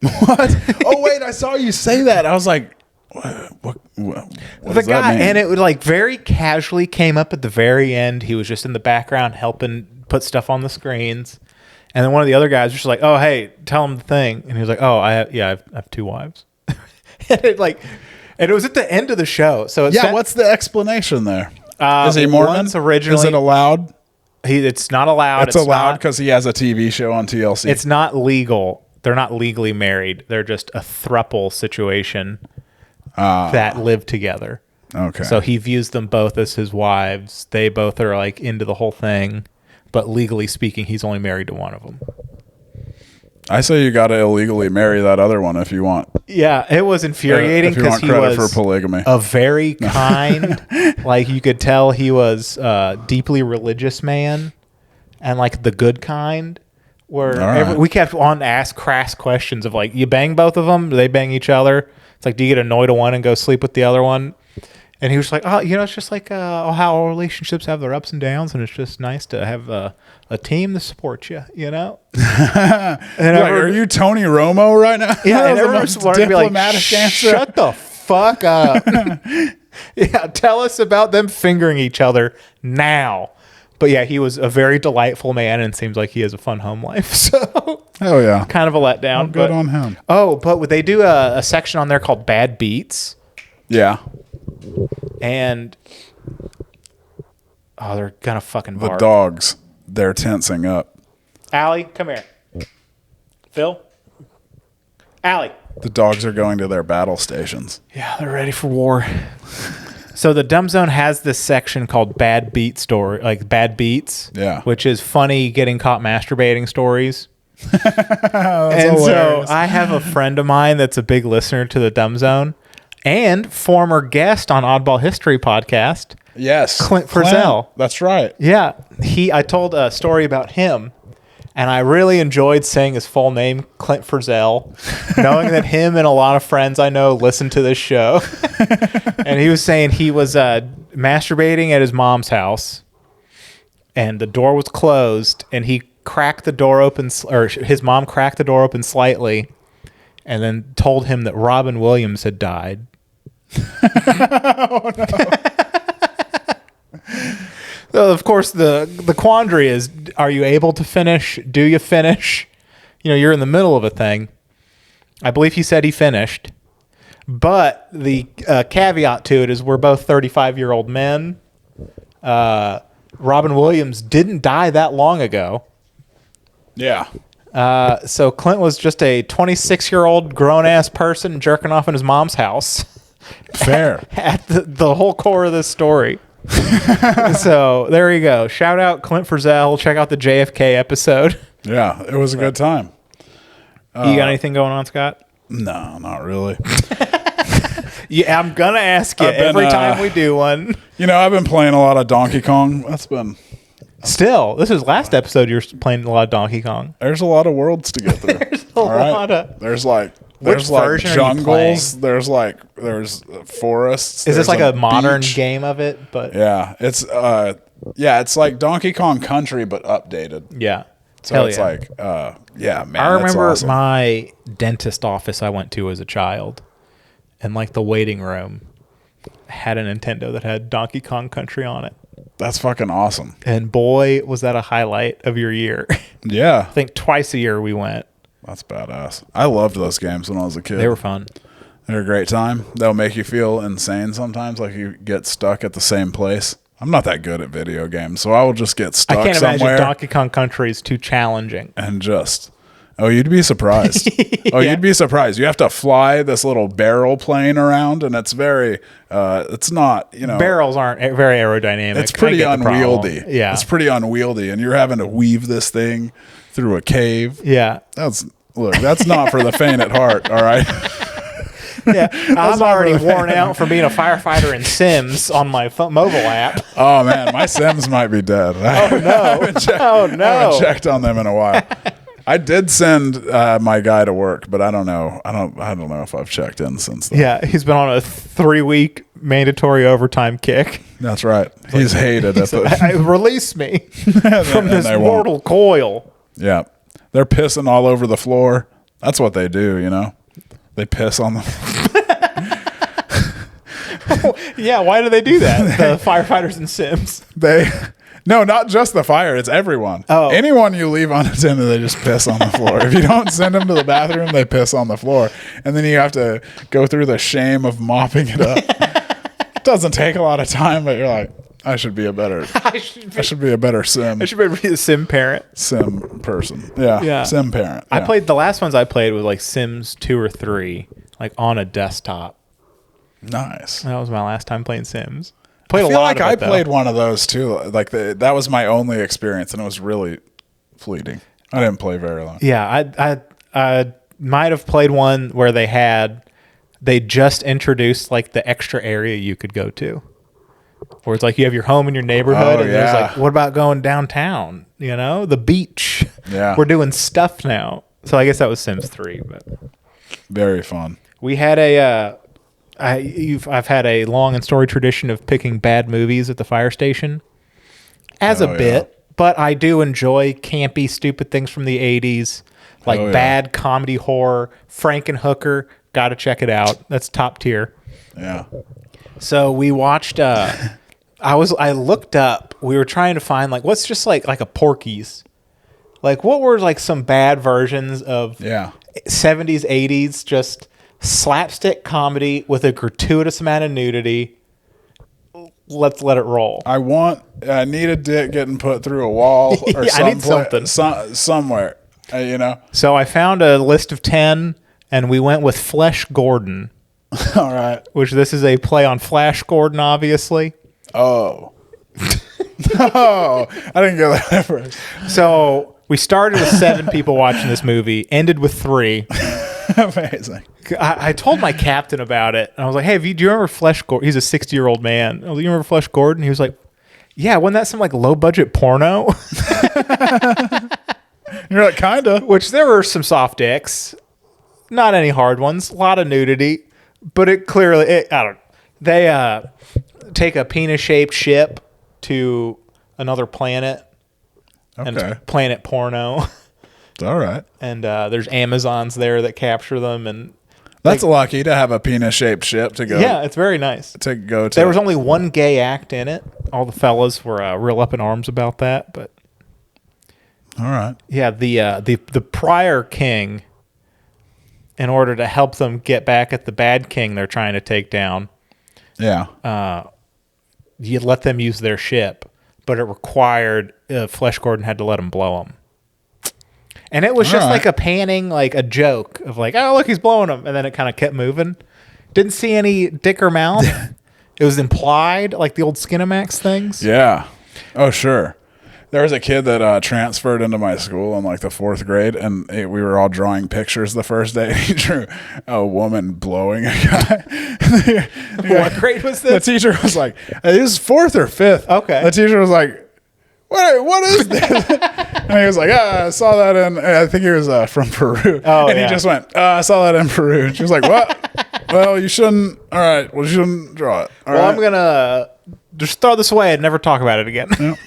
What? Oh wait, I saw you say that. I was like, what The does that guy, mean? and it would like very casually came up at the very end. He was just in the background helping put stuff on the screens. And then one of the other guys was just like, "Oh, hey, tell him the thing." And he was like, "Oh, I have 2 wives." And it was at the end of the show. So what's the explanation there? Is he Mormon? Once originally, Is it allowed? It's not allowed. It's allowed because he has a TV show on TLC. It's not legal. They're not legally married. They're just a throuple situation that live together. Okay. So he views them both as his wives. They both are like into the whole thing, but legally speaking, he's only married to one of them. I say you got to illegally marry that other one if you want. Yeah, it was infuriating If you because want he credit was for polygamy. a very kind, like you could tell he was a deeply religious man, and like the good kind. Where right. we kept on to ask crass questions of like, you bang both of them? Do they bang each other? It's like, do you get annoyed at one and go sleep with the other one? And he was like, oh, it's just like how all relationships have their ups and downs, and it's just nice to have a team to support you, you know? And Are you Tony Romo right now? Yeah, and the everyone's most wanting to be like, diplomatic answer. shut the fuck up. Yeah, tell us about them fingering each other now. But yeah, he was a very delightful man, and seems like he has a fun home life. So Oh yeah, kind of a letdown. well, good on him. Oh, but they do a section on there called Bad Beats. Yeah, And they're gonna fucking the bark. dogs, they're tensing up. Allie, come here. Phil? Allie. The dogs are going to their battle stations. Yeah, they're ready for war. So the Dumb Zone has this section called Bad Beat Story, like Bad Beats. Yeah. Which is funny getting caught masturbating stories. And hilarious. so I have a friend of mine that's a big listener to the Dumb Zone and former guest on Oddball History podcast. Yes, Clint Frizzell. That's right. Yeah. I told a story about him, and I really enjoyed saying his full name, Clint Frizzell, knowing that him and a lot of friends I know listen to this show. And he was saying he was masturbating at his mom's house, and the door was closed, and he cracked the door open, or his mom cracked the door open slightly, and then told him that Robin Williams had died. Oh, no. So of course, the quandary is, are you able to finish? Do you finish? You're in the middle of a thing. I believe he said he finished. But the caveat to it is we're both 35-year-old men. Robin Williams didn't die that long ago. Yeah. So Clint was just a 26-year-old grown-ass person jerking off in his mom's house. Fair. At the whole core of this story. So there you go. Shout out Clint Frizzell. Check out the JFK episode. Yeah, it was a good time. You got anything going on, Scott? No, not really. Yeah, I'm gonna ask you every time we do one. I've been playing a lot of Donkey Kong. That's been Still, this is last episode. You're playing a lot of Donkey Kong. There's a lot of worlds to get through. There's a lot of. There's like version are you jungles. There's forests. Is this there's like a modern beach. game of it? But Yeah, it's like Donkey Kong Country but updated. yeah. So Hell it's yeah. like, man. I remember that's awesome. my dentist office I went to as a child, and like the waiting room had a Nintendo that had Donkey Kong Country on it. That's fucking awesome. And boy, was that a highlight of your year. Yeah, I think twice a year we went. that's badass. I loved those games when I was a kid. They were fun. They're a great time. They'll make you feel insane sometimes, like you get stuck at the same place. I'm not that good at video games, so I will just get stuck I can't somewhere imagine Donkey Kong Country is too challenging. and just. Oh, you'd be surprised. Oh, Yeah. you'd be surprised. You have to fly this little barrel plane around, and it's very. It's not. Barrels aren't very aerodynamic. It's I pretty get the problem. unwieldy. Yeah. It's pretty unwieldy, and you're having to weave this thing through a cave. Yeah. That's not for the faint at heart. All right. Yeah. I'm already worn out from being a firefighter in Sims on my mobile app. Oh man, my Sims might be dead. Oh no. Oh I no. haven't checked on them in a while. I did send my guy to work, but I don't know. I don't know if I've checked in since then. Yeah, he's been on a 3-week mandatory overtime kick. That's right. He's hated at the. Release me from And this they won't. mortal coil. Yeah, they're pissing all over the floor. That's what they do. They piss on the. Yeah, why do they do that? The firefighters in Sims. No, not just the fire. It's everyone. Oh. Anyone you leave unattended, they just piss on the floor. If you don't send them to the bathroom, they piss on the floor. And then you have to go through the shame of mopping it up. It doesn't take a lot of time, but you're like, I should be a better sim. I should be a Sim parent. Sim person. Yeah. Sim parent. I Yeah. played the last ones I played was like Sims 2 or 3, like on a desktop. Nice. That was my last time playing Sims. Played I a feel lot like of I it, though. played one of those too. Like that was my only experience, and it was really fleeting. I didn't play very long. Yeah, I might have played one where they just introduced like the extra area you could go to. Where it's like you have your home in your neighborhood, and there's like, what about going downtown? The beach. Yeah. We're doing stuff now. So I guess that was Sims 3, but Very fun. we had I've had a long and storied tradition of picking bad movies at the fire station as Oh, a bit, but I do enjoy campy, stupid things from the 80s, like Oh, yeah. bad comedy horror. Frankenhooker, got to check it out. That's top tier. Yeah. So we watched. I looked up. We were trying to find like what's just like a Porky's. Like what were like some bad versions of Yeah. 70s, 80s, just slapstick comedy with a gratuitous amount of nudity. Let's let it roll. I need a dick getting put through a wall or Yeah, I need something. somewhere. So I found a list of 10, and we went with Flesh Gordon, All right. which this is a play on Flash Gordon, obviously. Oh. Oh, I didn't get that at first. So we started with 7 people watching this movie, ended with 3. Amazing. I told my captain about it, and I was like, "Hey, do you remember Flesh Gordon?" He's a 60-year-old man. I was like, "You remember Flesh Gordon?" He was like, "Yeah, wasn't that some like low-budget porno?" You're like, kinda. Which there were some soft dicks, not any hard ones, a lot of nudity, but it clearly, they take a penis-shaped ship to another planet, and Okay. it's planet porno, All right. and there's Amazons there that capture them, and That's lucky to have a penis-shaped ship to go. yeah, it's very nice. To go to. There was only one gay act in it. All the fellas were real up in arms about that, but All right. yeah, the prior king, in order to help them get back at the bad king they're trying to take down, Yeah. you let them use their ship, but it required Flesh Gordon had to let him blow them. And it was All just right. like a panning, like a joke of like, oh, look, he's blowing him. And then it kind of kept moving. Didn't see any dick or mouth. It was implied, like the old Skinamax things. Yeah. Oh, sure. There was a kid that transferred into my school in like the 4th grade, and we were all drawing pictures the first day. He drew a woman blowing a guy. What grade was The this? teacher was like, "It was 4th or 5th." Okay. The teacher was like, what is this? And he was like, I saw that in, I think he was from Peru. Oh, and yeah. he just went, I saw that in Peru. And she was like, what? Well, you shouldn't. All right. Well, you shouldn't draw it. All Well, right. I'm going to just throw this away and never talk about it again. Yep.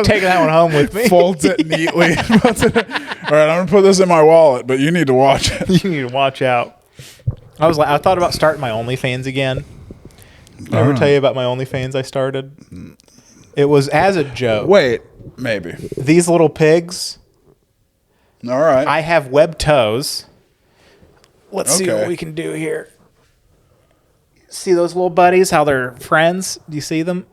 Taking that one home with me. Folds it neatly. Puts it, all right, I'm going to put this in my wallet, but you need to watch it. You need to watch out. I thought about starting my OnlyFans again. Did I ever tell you about my OnlyFans I started? It was as a joke. Wait, maybe. These little pigs, All right. I have webbed toes. Let's see Okay. what we can do here. See those little buddies, how they're friends? Do you see them?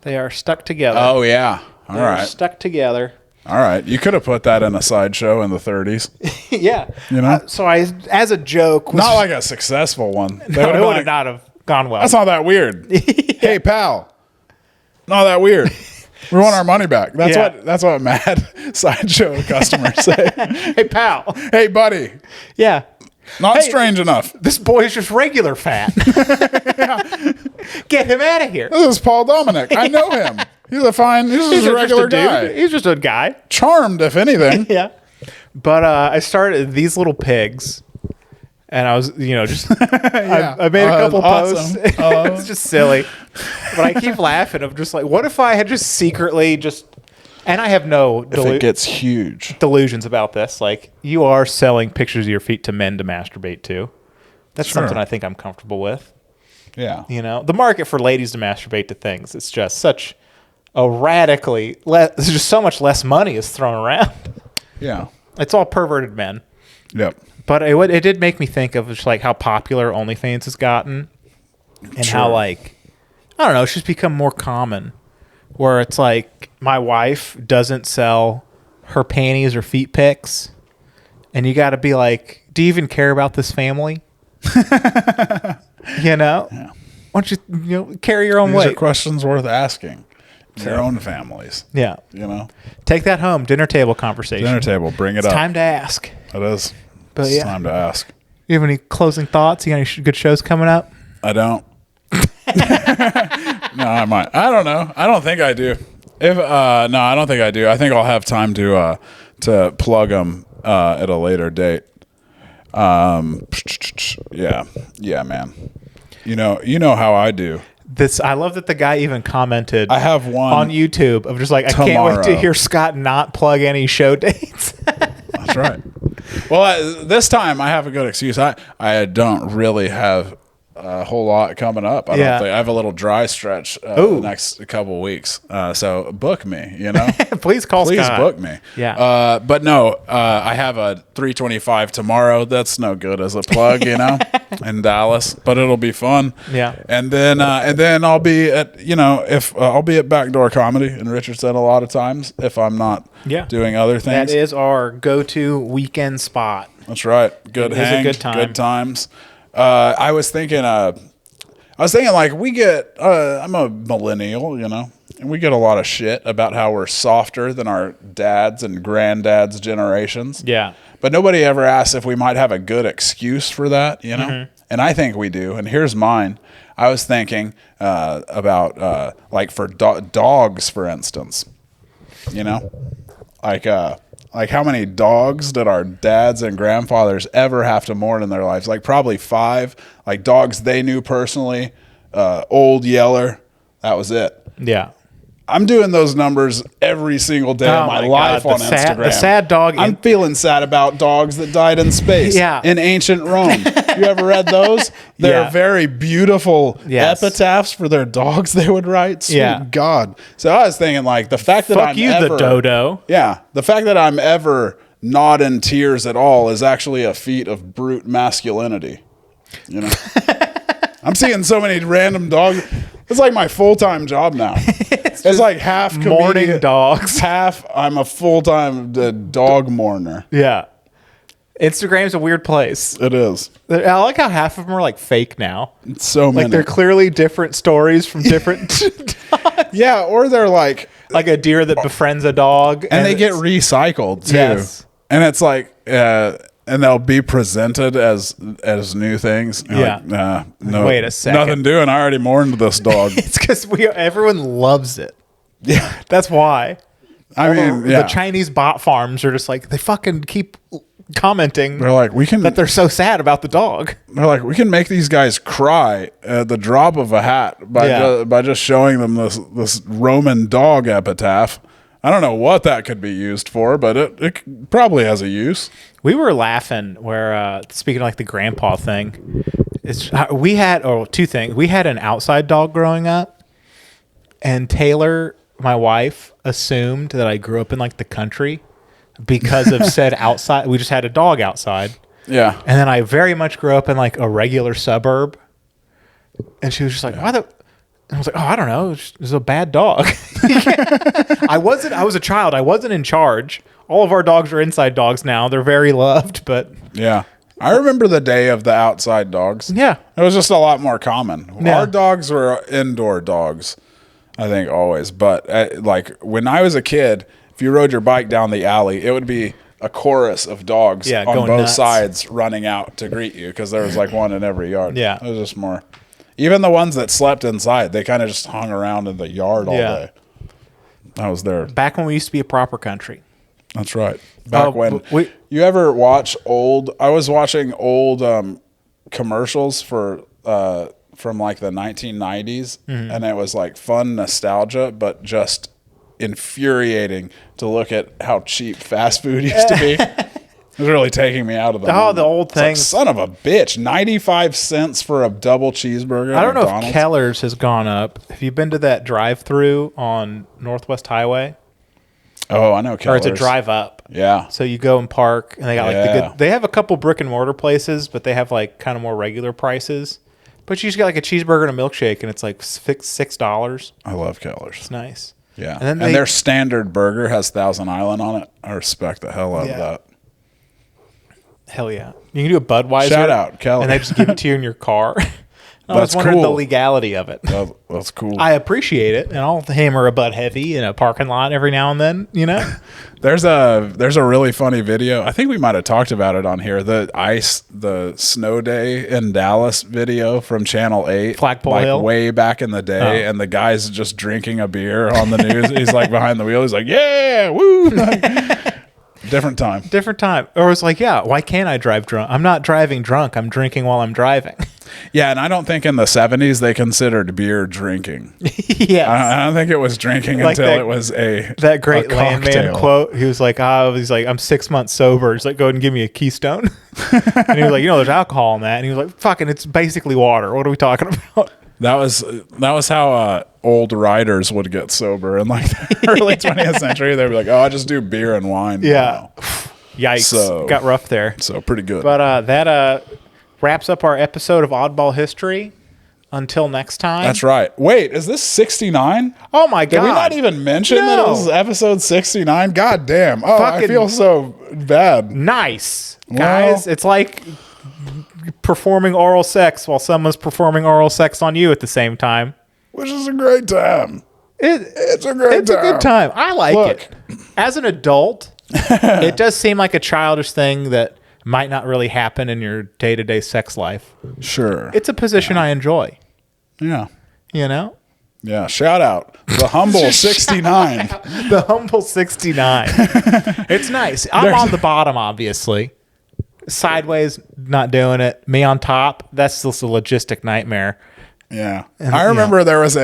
They are stuck together. Oh, yeah. All They're right. stuck together. All right. You could have put that in a sideshow in the 30s. Yeah. You know? So as a joke. Was, Not like a successful one. They no, would've it been would like, not have gone well. That's not that weird. Hey, pal. Not that weird. We want our money back. That's what mad sideshow customers say. Hey, pal. Hey, buddy. Yeah. Not Hey. strange enough. This boy's just regular fat. Get him out of here. This is Paul Dominic. I know him. He's just a regular guy. He's just a guy. Charmed, if anything. Yeah. But I started these little pigs. And I was, just, I made a couple awesome. posts. It's just silly. But I keep laughing. I'm just like, what if I had just secretly and I have no If it gets huge. delusions about this. Like, you are selling pictures of your feet to men to masturbate to. That's Sure. something I think I'm comfortable with. Yeah. The market for ladies to masturbate to things, it's just such a radically, there's just so much less money is thrown around. Yeah. It's all perverted men. Yep. But it did make me think of just like how popular OnlyFans has gotten and how like, I don't know, it's just become more common where it's like my wife doesn't sell her panties or feet pics. And you got to be like, do you even care about this family? Yeah. Why don't you, carry your own These are weight? questions worth asking. Their own families. Yeah. Take that home. Dinner table conversation. Dinner table. Bring it It's up. time to ask. It is. But It's yeah. time to ask. You have any closing thoughts? You got any good shows coming up? I don't. No, I might. I don't know. I don't think I do. No, I don't think I do. I think I'll have time to plug them at a later date. Yeah, man. You know how I do. I love that the guy even commented. I have one on YouTube of just like, I can't wait to tomorrow. hear Scott not plug any show dates. That's right. Well, this time I have a good excuse. I don't really have a whole lot coming up. I don't think I have a little dry stretch the next couple weeks. So book me, Please call Please Scott. book me. Yeah. But no, I have a 325 tomorrow. That's no good as a plug, in Dallas, but it'll be fun. Yeah. And then I'll be at, if I'll be at Backdoor Comedy in Richardson a lot of times if I'm not doing other things. That is our go-to weekend spot. That's right. Good It is a hang, good time. good times. I was thinking like we get, I'm a millennial, and we get a lot of shit about how we're softer than our dads and granddads' generations. Yeah. But nobody ever asks if we might have a good excuse for that, Mm-hmm. And I think we do. And here's mine. I was thinking about like for dogs, for instance, like how many dogs did our dads and grandfathers ever have to mourn in their lives? Like probably 5, like dogs they knew personally, Old Yeller. That was it. Yeah. I'm doing those numbers every single day of my life God. on Instagram. The sad dog. I'm feeling sad about dogs that died in space. Yeah. In ancient Rome. You ever read those? They're Yeah. very beautiful epitaphs for their dogs they would write. Sweet God. So I was thinking like the fact that I'm the dodo. Yeah. The fact that I'm ever not in tears at all is actually a feat of brute masculinity. I'm seeing so many random dogs. It's like my full-time job now. It's like half comedian, Mourning dogs. half I'm a full-time dog mourner. Yeah. Instagram's a weird place. It is. I like how half of them are like fake now. It's so many. Like they're clearly different stories from different Yeah, or they're like a deer that befriends a dog. and they get recycled too. Yes. And it's like and they'll be presented as new things. You're Yeah. like, nah, no, Wait a second. nothing doing. I already mourned this dog. It's because everyone loves it. Yeah, That's why. I mean, yeah. The Chinese bot farms are just like, they fucking keep commenting They're like, we can. that they're so sad about the dog. They're like, we can make these guys cry at the drop of a hat by just showing them this Roman dog epitaph. I don't know what that could be used for, but it probably has a use. We were laughing where, speaking of like the grandpa thing, we had two things. We had an outside dog growing up, and Taylor, my wife, assumed that I grew up in like the country because of said outside. We just had a dog outside. Yeah. And then I very much grew up in like a regular suburb. And she was just like, why the... And I was like, oh, I don't know. It was a bad dog. I was a child. I wasn't in charge. All of our dogs are inside dogs now. They're very loved, but... Yeah. I remember the day of the outside dogs. Yeah. It was just a lot more common. Yeah. Our dogs were indoor dogs, I think, always. But like when I was a kid, if you rode your bike down the alley, it would be a chorus of dogs on going both nuts. sides running out to greet you because there was like one in every yard. Yeah. It was just more. Even the ones that slept inside, they kind of just hung around in the yard all day. I was there. Back when we used to be a proper country. That's right. Back when we- you ever watch old? I was watching old commercials for from like the 1990s, and it was like fun nostalgia, but just infuriating to look at how cheap fast food used to be. It was really taking me out of the moment. The old It's like, things. son of a bitch, 95 cents for a double cheeseburger. I don't know if McDonald's? Keller's has gone up. Have you been to that drive-through on Northwest Highway? Oh, I know Or Keller's. it's a drive up. Yeah. So you go and park, and they got like the Yeah. good. They have a couple brick and mortar places, but they have like kind of more regular prices. But you just get like a cheeseburger and a milkshake, and it's like $6. I love Keller's. It's nice. Yeah. And then And their standard burger has Thousand Island on it. I respect the hell out of Yeah. that. Hell yeah! You can do a Budweiser. Shout out, Kelly. And they just give it to you in your car. I was That's wondering the cool. legality of it. That's cool. I appreciate it, and I'll hammer a Bud Heavy in a parking lot every now and then. You know. There's a really funny video. I think we might have talked about it on here. The snow day in Dallas video from Channel 8. Flagpole like Hill? way back in the day. Oh. And the guy's just drinking a beer on the news. He's like behind the wheel. He's like, yeah, woo. Different time. Different time. Or it's like, yeah, why can't I drive drunk? I'm not driving drunk. I'm drinking while I'm driving. Yeah, and I don't think in the 70s they considered beer drinking. Yes. I don't think it was drinking Like until that- it was That great a landman cocktail. quote. He was like, I'm 6 months sober. He's like, go ahead and give me a Keystone. And he was like, there's alcohol in that. And he was like, fucking, it's basically water. What are we talking about? That was how old riders would get sober in like the early 20th century. They'd be like, "Oh, I just do beer and wine." Yeah. now." Yikes. So- Got rough there. So pretty good. But that wraps up our episode of Oddball History. Until next time. That's right. Wait, is this 69? Oh my God. Did we not even mention that it was episode 69? God damn. Oh, I Fucking- feel so bad. Nice. Well- Guys, it's like performing oral sex while someone's performing oral sex on you at the same time. Which is a great time. It's a great It's a good time. I like Look. it. As an adult, it does seem like a childish thing that might not really happen in your day-to-day sex life. Sure. It's a position I enjoy, Yeah. you know? Yeah. Shout out. The humble 69. The humble 69. It's nice. I'm on the bottom, obviously. Sideways, not doing it. Me on top, that's just a logistic nightmare. Yeah. I remember there was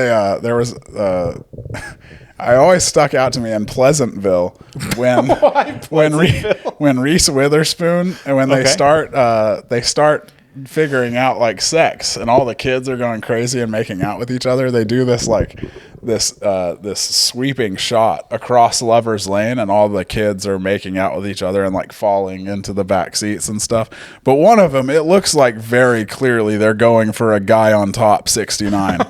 I always stuck out to me in Pleasantville when when Reese Witherspoon and when they start figuring out like sex and all the kids are going crazy and making out with each other. They do this like this sweeping shot across Lover's Lane and all the kids are making out with each other and like falling into the back seats and stuff. But one of them, it looks like very clearly they're going for a guy on top 69.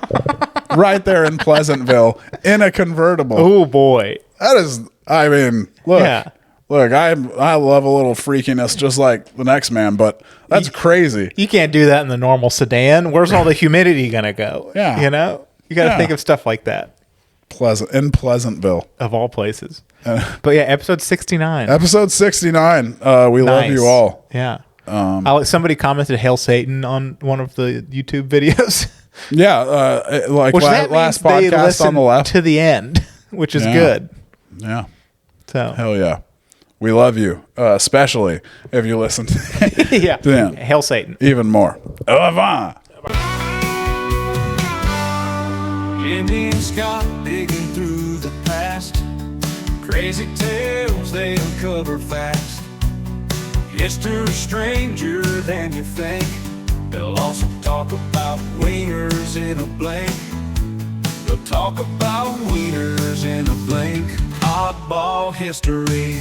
Right there in Pleasantville in a convertible. Oh boy. That is, I mean, look. Yeah. Look, I love a little freakiness just like the next man, but that's crazy. You can't do that in the normal sedan. Where's all the humidity going to go? Yeah. You know? You got to Yeah. think of stuff like that. Pleasantville. of all places. But yeah, episode 69. Episode 69. We love you all. Yeah. Somebody commented "Hail Satan" on one of the YouTube videos. Yeah, like Which that last means they podcast listen on the left. to the end, which is good. Yeah. So Hell yeah. We love you, especially if you listen to yeah, them. Hail Satan. Even more. Au revoir. Jimmy and Scott digging through the past. Crazy tales they uncover fast. History's stranger than you think. They'll also talk about wieners in a blink. They'll talk about wieners in a blink. Oddball history.